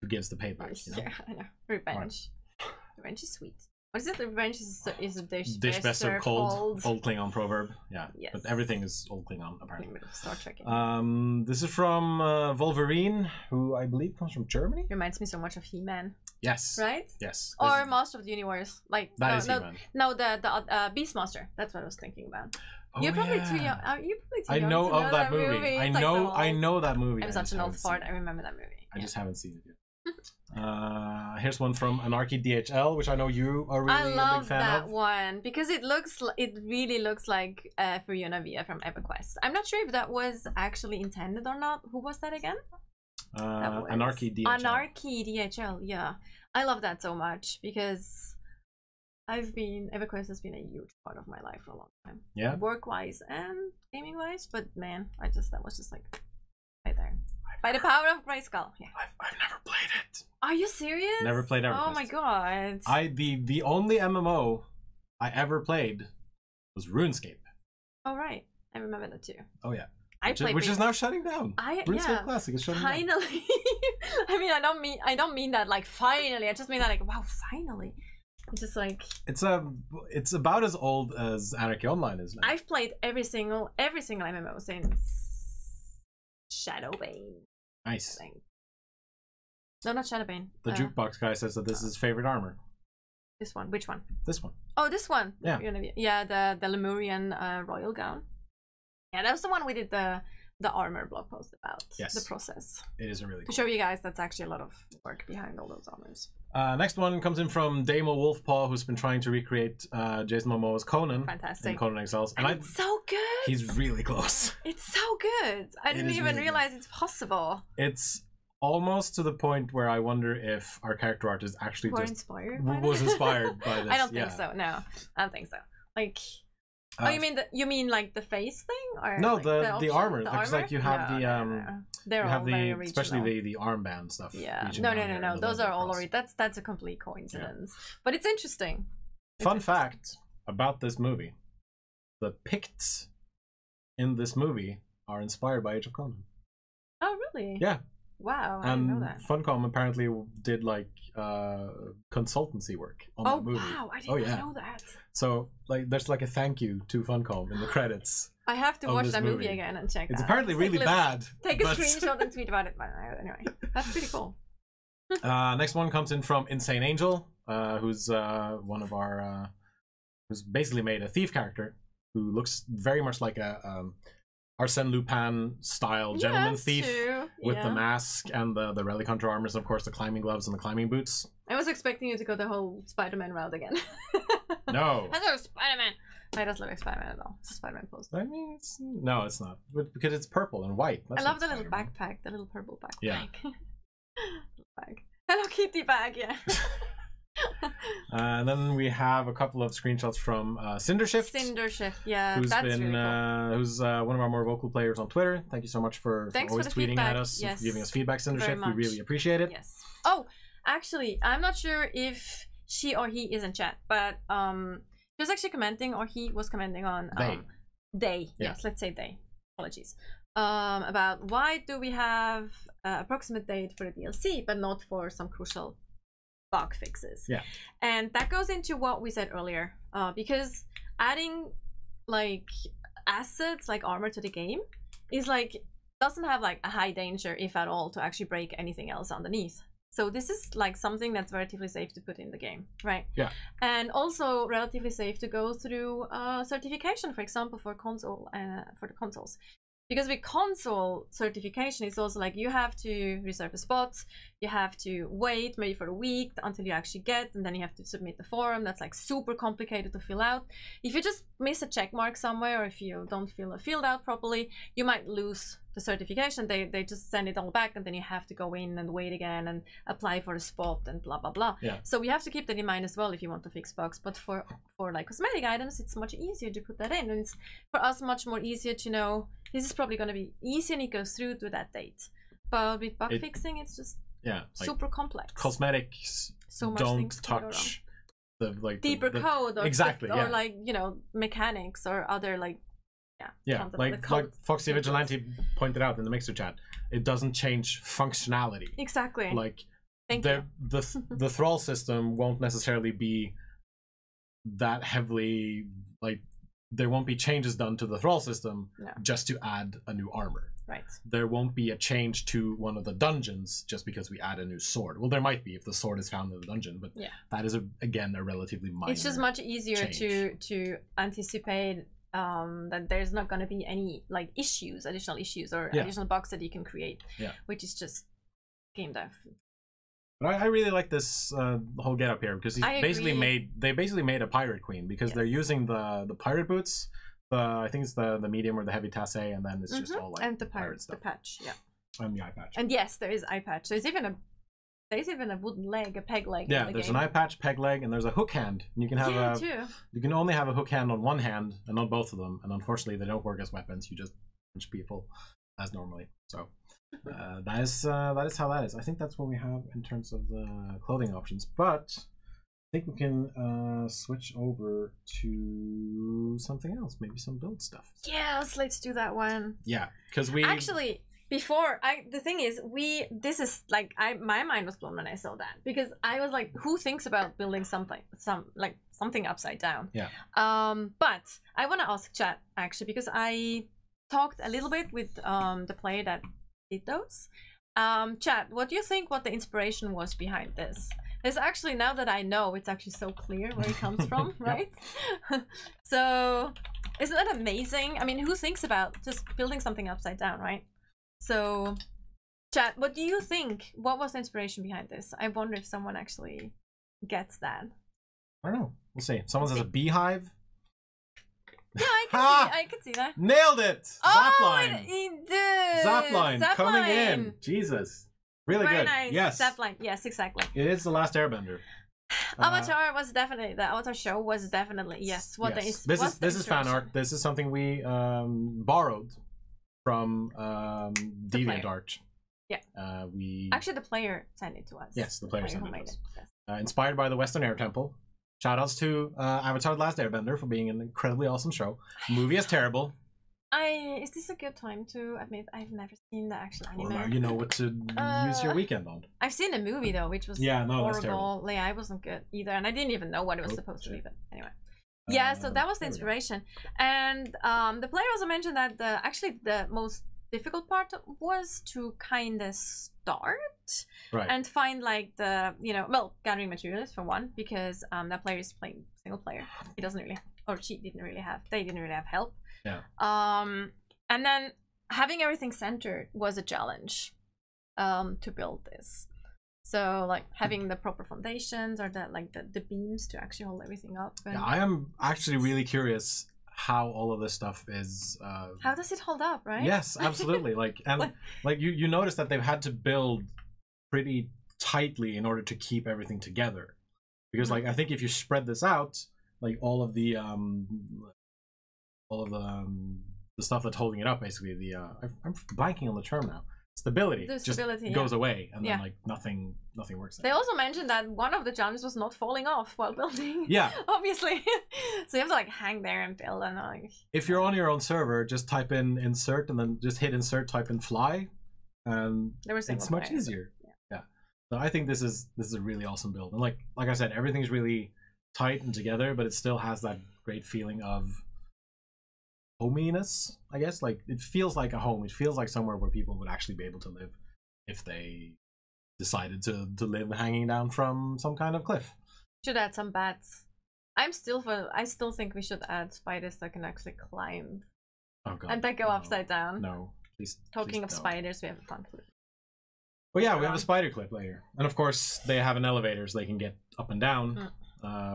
the payback. You know? Yeah, I know. Revenge. Right. Revenge is sweet. What is it? Revenge is a dish best served cold. Old Klingon proverb. Yeah. Yes. But everything is old Klingon apparently. Star Trek. This is from Wolverine, who I believe comes from Germany. Reminds me so much of He-Man. Yes. Right? Yes. Or Master of the Universe. Like that is He-Man. No, the Beastmaster. That's what I was thinking about. Oh, you're probably too young. You're probably too I young know to of that movie. I know that movie. I'm such an old fart. I remember that movie. I just haven't seen it yet. Here's one from Anarchy DHL, which I know you are really a big fan of. I love that one because it really looks like Fiona Via from EverQuest. I'm not sure if that was actually intended or not. Who was that again? Anarchy DHL. Anarchy DHL. Yeah, I love that so much because EverQuest has been a huge part of my life for a long time. Yeah. Work-wise and gaming-wise, but man, that was just like right there. By the power of Grayskull. Yeah. I've never played it. Are you serious? Never played EverQuest. Oh my god. The only MMO I ever played was RuneScape. Oh right, I remember that too. Oh yeah. Which is now shutting down. RuneScape Classic is shutting down. Finally. I mean, I don't mean that like finally. I just mean that like wow, finally. It's just like it's about as old as Anarchy Online is now. I've played every single MMO since Shadowbane. Nice. No, not Shadowbane. The jukebox guy says that this is his favorite armor. This one. Which one? This one. Oh, this one. Yeah. Yeah, the Lemurian royal gown. Yeah, that was the one we did the armor blog post about. Yes. The process. It is a really cool. To show you guys, that's actually a lot of work behind all those armors. Next one comes in from Damo Wolfpaw, who's been trying to recreate Jason Momoa's Conan. Fantastic. In Conan Exiles. And it's so good. He's really close. It's so good. I didn't even realize it's possible. It's almost to the point where I wonder if our character art is actually Were just inspired by was this? inspired by this. I don't think so. No, I don't think so. Like, oh, you mean like the face thing, or no, like the armor? The Because armor? like you have No. They're you all have very the especially original. the armband stuff. Yeah, reaching no, down there and the those leather are all across. already. That's a complete coincidence, but it's interesting. Fun fact about this movie: the Picts in this movie are inspired by Age of Conan. Oh, really? Yeah. Wow, I didn't know that. Funcom apparently did like consultancy work on Oh the movie. wow, I didn't know that. So like, there's like a thank you to Funcom in the credits. I have to of watch this that movie movie. again and check. It's that. apparently Just really let's bad. Take a but- screenshot and tweet about it. But anyway, that's pretty cool. Next one comes in from Insane Angel, who's one of our who's basically made a thief character who looks very much like a Arsène Lupin style gentleman that's thief true. with Yeah. the mask and the relic hunter armors, and of course the climbing gloves and the climbing boots. I was expecting you to go the whole Spider-Man route again. No. Hello, Spider-Man. No, it doesn't look like Spider-Man at all. It's a Spider-Man pose. I mean, no, it's not. But because it's purple and white. I That's love what the little Spider-Man. backpack, the little purple backpack. Yeah. Bag. Hello Kitty bag, yeah. And then we have a couple of screenshots from Cindershift. Cindershift, yeah, Who's that's been really cool. who's one of our more vocal players on Twitter. Thank you so much for Thanks always for the tweeting feedback. at us, Yes. for giving us feedback, Very Cindershift. We much. really appreciate it. Yes. Oh, actually, I'm not sure if she or he is in chat, but he was actually commenting, or he was commenting on they. Yeah. Yes, let's say they. Apologies. About why do we have approximate date for the DLC, but not for some crucial bug fixes? Yeah. And that goes into what we said earlier, because adding like assets like armor to the game is like doesn't have like a high danger, if at all, to actually break anything else underneath. So this is like something that's relatively safe to put in the game, right? Yeah. And also relatively safe to go through certification, for example, for console for the consoles. Because with console certification, it's also like you have to reserve a spot, you have to wait maybe for a week until you actually get, and then you have to submit the form. That's like super complicated to fill out. If you just miss a check mark somewhere, or if you don't fill a field out properly, you might lose the certification. They just send it all back, and then you have to go in and wait again and apply for a spot and blah blah blah. Yeah. So we have to keep that in mind as well if you want to fix bugs. But for like cosmetic items, it's much easier to put that in, and it's for us much more easier to know this is probably going to be easy and it goes through to that date. But with bug fixing, it's just like super complex. Cosmetics So much don't things can go touch the like deeper code, or exactly, or yeah. like mechanics or other like like Foxy Vigilante pointed out in the Mixer chat, it doesn't change functionality. Exactly. Like Thank you. the thrall system won't necessarily be that heavily, like there won't be changes done to the thrall system just to add a new armor. Right. There won't be a change to one of the dungeons just because we add a new sword. Well, there might be if the sword is found in the dungeon, but that is again a relatively minor. It's just much easier change. to anticipate that there's not going to be any like additional issues or additional bugs that you can create, which is just game dev. But I really like this whole getup here, because they basically made a pirate queen, because they're using the pirate boots. I think it's the medium or the heavy tasse, and then it's just all like and the pirate stuff. the patch, And the eye patch. And yes, there is eye patch. There's even a wooden leg, a peg leg. Yeah, there's an eye patch, peg leg, and there's a hook hand. And you can have you can only have a hook hand on one hand and not both of them. And unfortunately, they don't work as weapons. You just punch people as normally. So that is how that is. I think that's what we have in terms of the clothing options. But I think we can switch over to something else, maybe some build stuff. Yes, let's do that one. Yeah, because we actually. Before the thing is, this is like my mind was blown when I saw that, because I was like, who thinks about building something upside down? Yeah. But I want to ask chat actually, because I talked a little bit with the player that did those. Chat, what do you think? What the inspiration was behind this? It's actually, now that I know, it's actually so clear where it comes from, right? So isn't that amazing? I mean, who thinks about just building something upside down, right? So, chat, what do you think? What was the inspiration behind this? I wonder if someone actually gets that. I don't know. We'll see. Someone says a beehive. Yeah, I can see that. Nailed it! Oh, Zapline! it did! Zapline coming in. Jesus. Really Very good. nice. Yes. Zepline. Yes, exactly. It is The Last Airbender. Avatar was definitely the Avatar show was definitely yes. What yes. the This is fan art. This is something we borrowed from DeviantArt. Yeah. We actually the player sent it to us. Yes, the player sent it to us. Yes. Inspired by the Western Air Temple. Shoutouts to Avatar: The Last Airbender for being an incredibly awesome show. Movie is terrible. Is this a good time to admit I've never seen the actual anime? Well, now you know what to use your weekend on. I've seen the movie though, which was that's horrible. terrible. Yeah, I wasn't good either, and I didn't even know what it was supposed to be. But anyway, yeah. So that was the inspiration, and the player also mentioned that the most difficult part was to kind of start and find like the gathering materials for one, because that player is playing single player. He doesn't really, or she didn't really have. They didn't really have help. Yeah. And then having everything centered was a challenge to build this. So like having the proper foundations or the beams to actually hold everything up. And I am actually really curious how all of this stuff is how does it hold up, right? Yes, absolutely. like you notice that they've had to build pretty tightly in order to keep everything together, because like I think if you spread this out, like all of the stuff that's holding it up, basically I'm blanking on the term now. Stability just goes away, and then like nothing works. They also mentioned that one of the challenges was not falling off while building. Yeah, obviously. So you have to like hang there and build, and like. If you're on your own server, just type in insert and then just hit insert, type in fly, and it's much easier. Yeah. So I think this is a really awesome build, and like I said, everything's really tight and together, but it still has that great feeling of hominess, I guess. Like it feels like a home. It feels like somewhere where people would actually be able to live if they decided to live hanging down from some kind of cliff. Should add some bats. I still think we should add spiders that can actually climb. Oh god. And that go upside down. No, please. Talking of don't. spiders, we have a fun clip. Well, yeah, we have a spider clip later, and of course they have an elevator so they can get up and down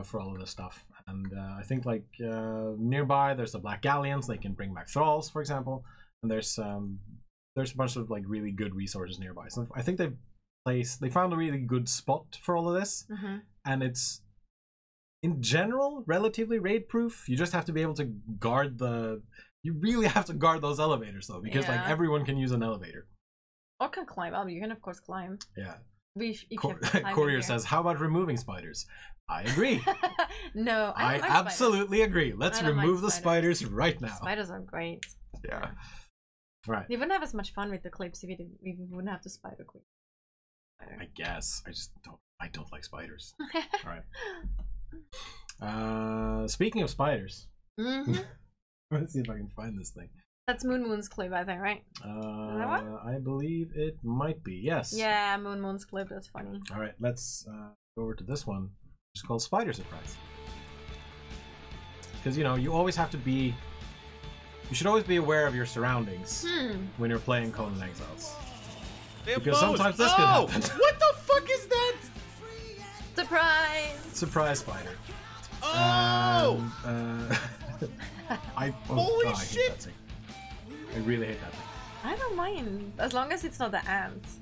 for all of this stuff. And I think like nearby there's the Black Galleons. They can bring back thralls, for example, and there's a bunch of like really good resources nearby. So I think they found a really good spot for all of this, and it's in general relatively raid proof. You just have to be able to guard you really have to guard those elevators though, because like everyone can use an elevator or can climb up. You can of course climb. Yeah. Courier says, how about removing spiders? I agree. No, I absolutely agree. Let's remove the spiders right now. Spiders are great. Yeah. Right. We wouldn't have as much fun with the clips if we wouldn't have the spider clip. I guess. I don't like spiders. All right. Speaking of spiders. Let's see if I can find this thing. That's Moon's clip, I think, right? Is that one? I believe it might be. Yes. Yeah, Moon's clip. That's funny. All right, let's go over to this one, which is called Spider Surprise. Because you always have to be. You should always be aware of your surroundings when you're playing Conan Exiles. Because sometimes this could happen. What the fuck is that? Surprise! Surprise spider. Oh! Holy shit! I really hate that thing. I don't mind, as long as it's not the ants.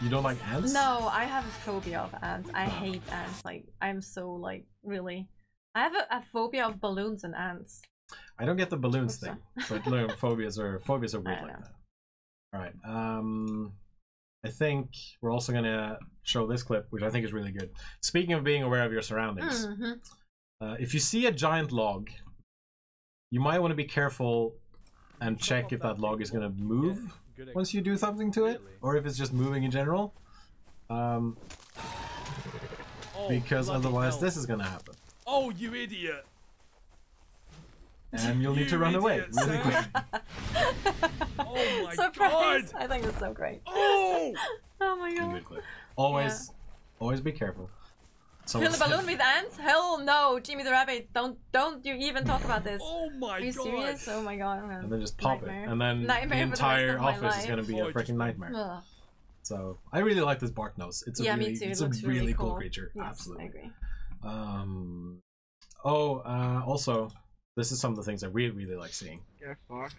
You don't like ants? No, I have a phobia of ants. I hate ants. Like, I'm so, like, really... I have a phobia of balloons and ants. I don't get the balloons thing, but no, phobias are weird like that. Alright, I think we're also gonna show this clip, which I think is really good. Speaking of being aware of your surroundings, if you see a giant log, you might want to be careful and check if that log is going to move once you do something to it, or if it's just moving in general. Because otherwise this is going to happen. Oh, you idiot! And you'll need to run away really quick. Oh my Surprise! god! I think it's so great. Oh! Oh my god. Always be careful. Fill the balloon with ants? Hell no, Jimmy the Rabbit! Don't you even talk about this. Oh my god! Are you serious? Oh my god. And then just pop it, and then the entire office is gonna be a freaking nightmare. Ugh. So I really like this bark nose. It's a really cool creature. Yes, absolutely. I agree. Also, this is some of the things I really like seeing. Yeah, fuck.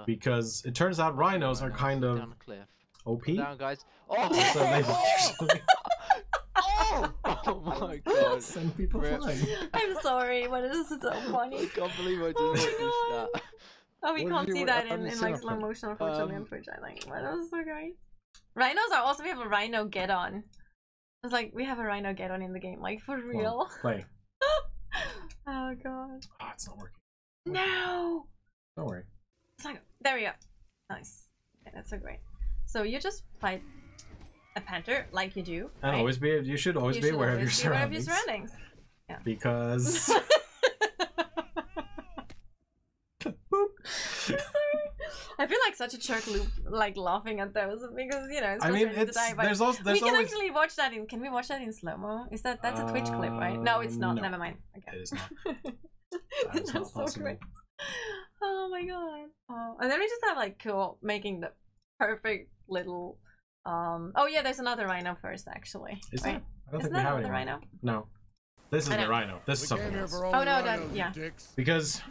Because it turns out rhinos are kind of OP. Down, guys. Oh! So they usually Oh my god. send people Rip. flying. I'm sorry, but this is so funny. I can't believe I just Oh my witnessed that. Oh, we What can't did see you- that how in did you like see slow that? motion, unfortunately, on Twitch, I think. But that was so great. Rhinos are also, we have a Rhino get-on. It's like, we have a Rhino get-on in the game, like, for real. Well, play. Oh god. Ah, it's not working. No! Don't worry. It's like, there we go. Nice. Okay, that's so great. So you just fight a panther, like you do. And right? always be. You should always You be should aware of your always be aware of your surroundings. surroundings. Because. I feel like such a jerk loop, like laughing at those because you know it's I mean, frustrating to it's die, but there's also we can always. actually watch that in. Can we watch that in slow mo? Is that's a Twitch clip, right? No, it's not. no. Never mind. Okay. It is not. That's not so possible. great. Oh my god. Oh, and then we just have like cool making the perfect little. Oh yeah, there's another Rhino first actually. Is right? there? I don't Isn't think we that have another any. Rhino? No. This is I the know. Rhino. This is something else. Oh no, that yeah. Because,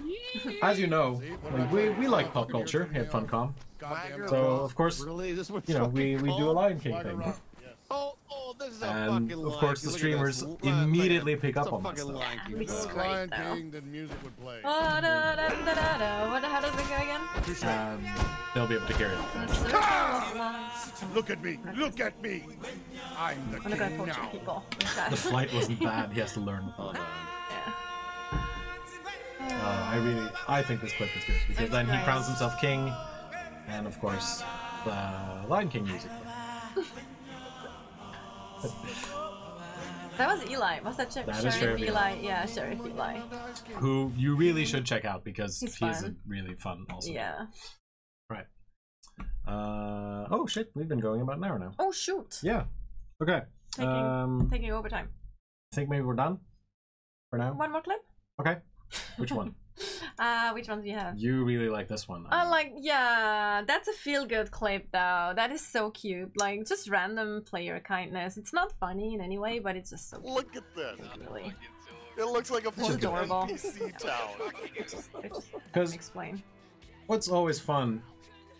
as you know, like, we like pop culture at Funcom. So of course, Really? This was you know, we fucking do a calm? Lion King thing. Oh, this is a And fucking of Lion course, King. the Look at streamers this. immediately pick It's up a on that fucking stuff. Lion King. This is If great, Lion though. King, then music would play. Oh, da, da, da, da, da. What? How does it go again? They'll be able to hear it. The circle of life. Look at me! Look at me! I'm the I'm gonna go king torture now. people. The flight wasn't bad. He has to learn. Yeah. I think this clip is good because It's then he nice. crowns himself king, and of course, the Lion King music. That was Eli. Was that That is Sheriff Sheriff Eli? Yeah, Sheriff Eli. Who you really should check out because He's he's fun. really fun also. Yeah. Right. Oh shit, we've been going about an hour now. Oh shoot. Yeah. Okay. Taking overtime. I think maybe we're done for now. One more clip. Okay. Which one? Which one do you have? You really like this one. Yeah, that's a feel-good clip though. That is so cute. Like, just random player kindness. It's not funny in any way, but it's just so cute. Look at this. Really. It looks like a This is fucking adorable. NPC town. Because Explain. what's always fun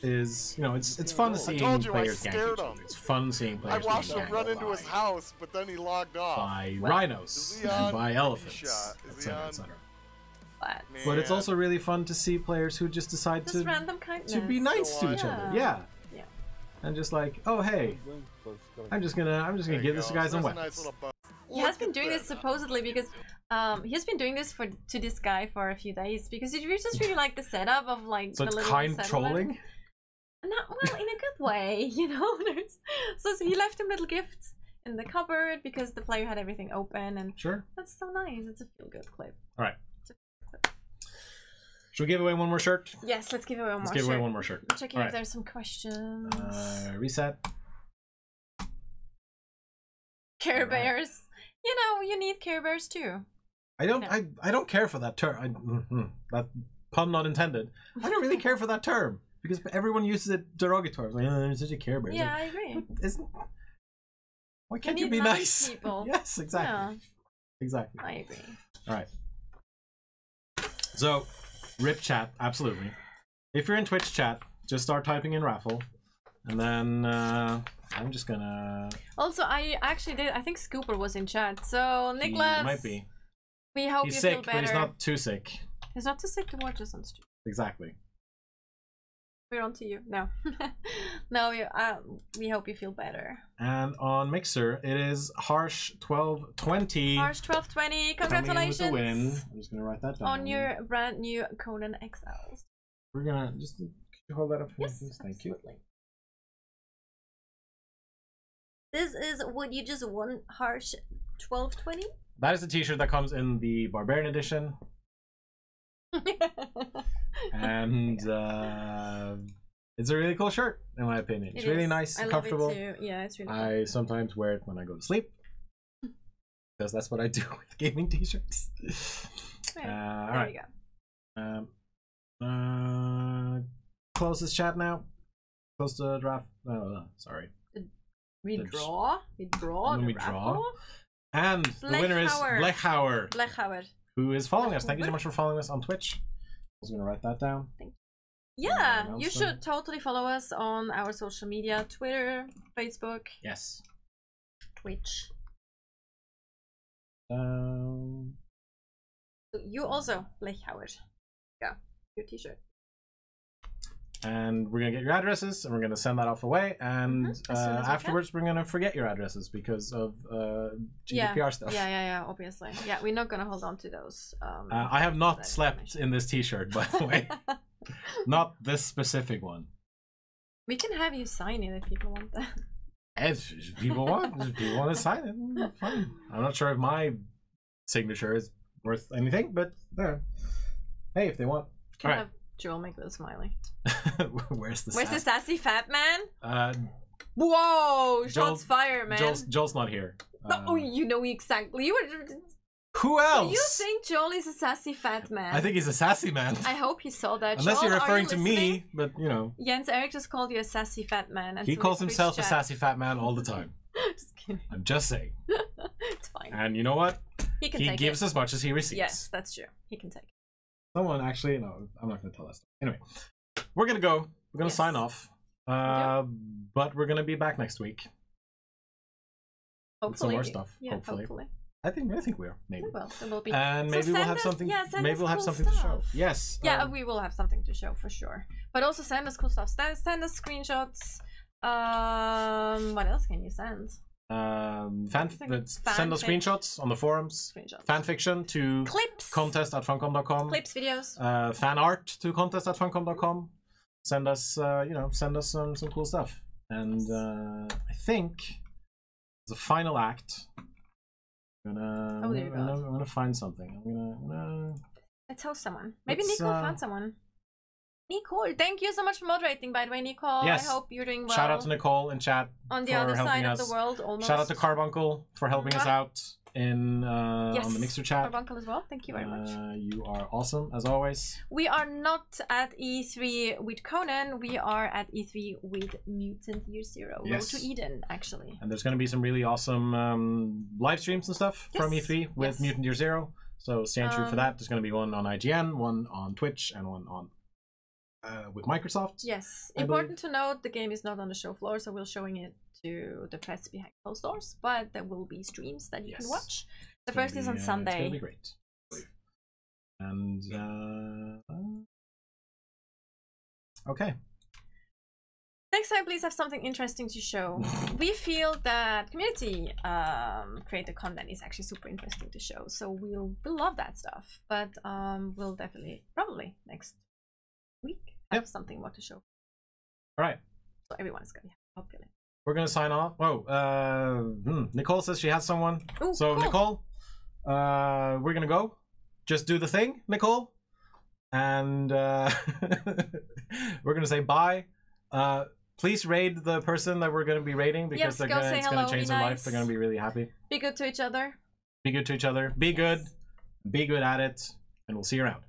is, you know, it's fun seeing told you I players gank scared each other. him. It's fun seeing I players watched being him ganked run into his by- house, but then he logged off. by Well, rhinos is he and on by elephants, shot? Is he etc., on- etc. But But it's Man. also really fun to see players who just decide just random kindness. to be nice to So each other. Yeah. Yeah. Yeah. And just like, oh hey, I'm just gonna There you give this go. guy some There's a weapons. nice little He has Look been at doing this supposedly because he's been doing this to this guy for a few days because he just really like the setup of like So the it's little kind settlement. trolling. Not well, in a good way, you know. So he left him little gifts in the cupboard because the player had everything open, and Sure. that's so nice. It's a feel good clip. All right. Should we give away one more shirt? Yes, let's give away one Let's more. give away shirt. one more shirt. I'm checking All if right. there's some questions. Reset. Care All right. Bears. You know, you need Care Bears too. I don't. No. I don't care for that term. That pun not intended. I don't really care for that term because everyone uses it derogatory. Like, it's such a Care Bear. It's Yeah, like, I agree. but isn't? Why can't you need be nice nice? people. Yes, exactly. Yeah, Exactly. I agree. All right. So, rip chat, absolutely. If you're in Twitch chat, just start typing in raffle, and then I'm just gonna. Also, I actually did. I think Scooper was in chat. So Nicholas, He might be. we hope He's you sick, feel but better. he's not too sick. He's not too sick to watch us on stream. Exactly. We're on to you. No, no. We hope you feel better. And on Mixer, it is Harsh 1220. March 1220. coming in Congratulations with the win. I'm just gonna write that down. on your brand new Conan Exiles. We're gonna just could you hold that up for me, Yes, please? Thank you. absolutely. This is what you just won, Harsh 1220. That is the T-shirt that comes in the Barbarian edition, and it's a really cool shirt in my opinion. It's It really is. nice I and love comfortable. it too. Yeah, it's really. Cool. I sometimes wear it when I go to sleep because that's what I do with gaming T-shirts. Right, All there right. you go. Close this chat now. Close the draft. Sorry. We the- draw. We draw. And then the we draw. raffle. And the winner is Blechauer. Blechauer, Blechauer. who is following us. Thank you so much for following us on Twitch. I was going to write that down. Thank you. Yeah, announce you them? should totally follow us on our social media: Twitter, Facebook, Yes. Twitch. You also, Blake Howard. Go, your T-shirt. And we're gonna get your addresses, and we're gonna send that off away. And As soon as we afterwards, we're gonna forget your addresses because of GDPR stuff. Yeah, obviously. Yeah, we're not gonna hold on to those. I have not that slept information. in this T-shirt, by the way. Not this specific one. We can have you sign it if people want that. If people want to sign it, fine. I'm not sure if my signature is worth anything, but hey, if they want. Can All have Joel make the smiley. right. Where's the Where's the sassy fat man? Whoa! Joel's- Shots fired, man. Joel's not here. Oh, you know exactly. You were. Who else? You think Joel is a sassy fat man? I think he's a sassy man. I hope he saw that. Unless Joel, you're are referring you to listening? me, but you know. Jens Erik just called you a sassy fat man. And He so calls we himself a switched chat. sassy fat man all the time. Just kidding. I'm just saying. It's fine. And you know what? He can He take gives it. as much as he receives. Yes, that's true. He can take it. Someone actually, no, I'm not going to tell that story. Anyway, we're going to go. We're going to Yes. sign off. But we're going to be back next week. With some Hopefully. more stuff. Yeah, hopefully. I think we are. Maybe. We will. There will be. And So maybe we'll send have us- something. yeah, send maybe us we'll have cool something to show. stuff. Yes. Yeah, we will have something to show for sure. But also send us cool stuff. Send us screenshots. What else can you send? Send us Fanfic. screenshots on the forums. Screenshots. Fanfiction to Clips. contest@funcom.com. Clips, videos. Fan art to contest@funcom.com. Send us, send us some cool stuff. And I think as a final act, I'm gonna find something. I'm gonna Let's host someone. Maybe Let's, Nicole found someone. Nicole, thank you so much for moderating, by the way, Nicole. Yes. I hope you're doing well. shout out to Nicole in chat. on the for other helping side of us. the world, almost. Shout out to Carbuncle for helping us out in on the Mixer chat. Carbuncle as well. Thank you very much. You are awesome as always. We are not at E3 with Conan. We are at E3 with Mutant Year Zero. Yes. Road to Eden, actually. And there's going to be some really awesome live streams and stuff from Yes. E3 with Yes. Mutant Year Zero. So stay tuned for that. There's going to be one on IGN, one on Twitch, and one on with Microsoft. Yes. I Important to note, the game is not on the show floor, so we're showing it to the press behind closed doors. But there will be streams that you can watch. The It's gonna first is be, on It's Sunday. going to be great. And okay. Next time, please have something interesting to show. We feel that community creator content is actually super interesting to show, so we'll love that stuff. But we'll definitely, probably next week, have something more to show. All right. So everyone's gonna be happy, hopefully. We're going to sign off. Nicole says she has someone. Ooh, So cool. Nicole, we're going to go. Just do the thing, Nicole. And we're going to say bye. Please raid the person that we're going to be raiding because Yes, they're go gonna, say it's hello, going to change be their life. nice. They're going to be really happy. Be good to each other. Be good to each other. Be good. Be good at it. And we'll see you around.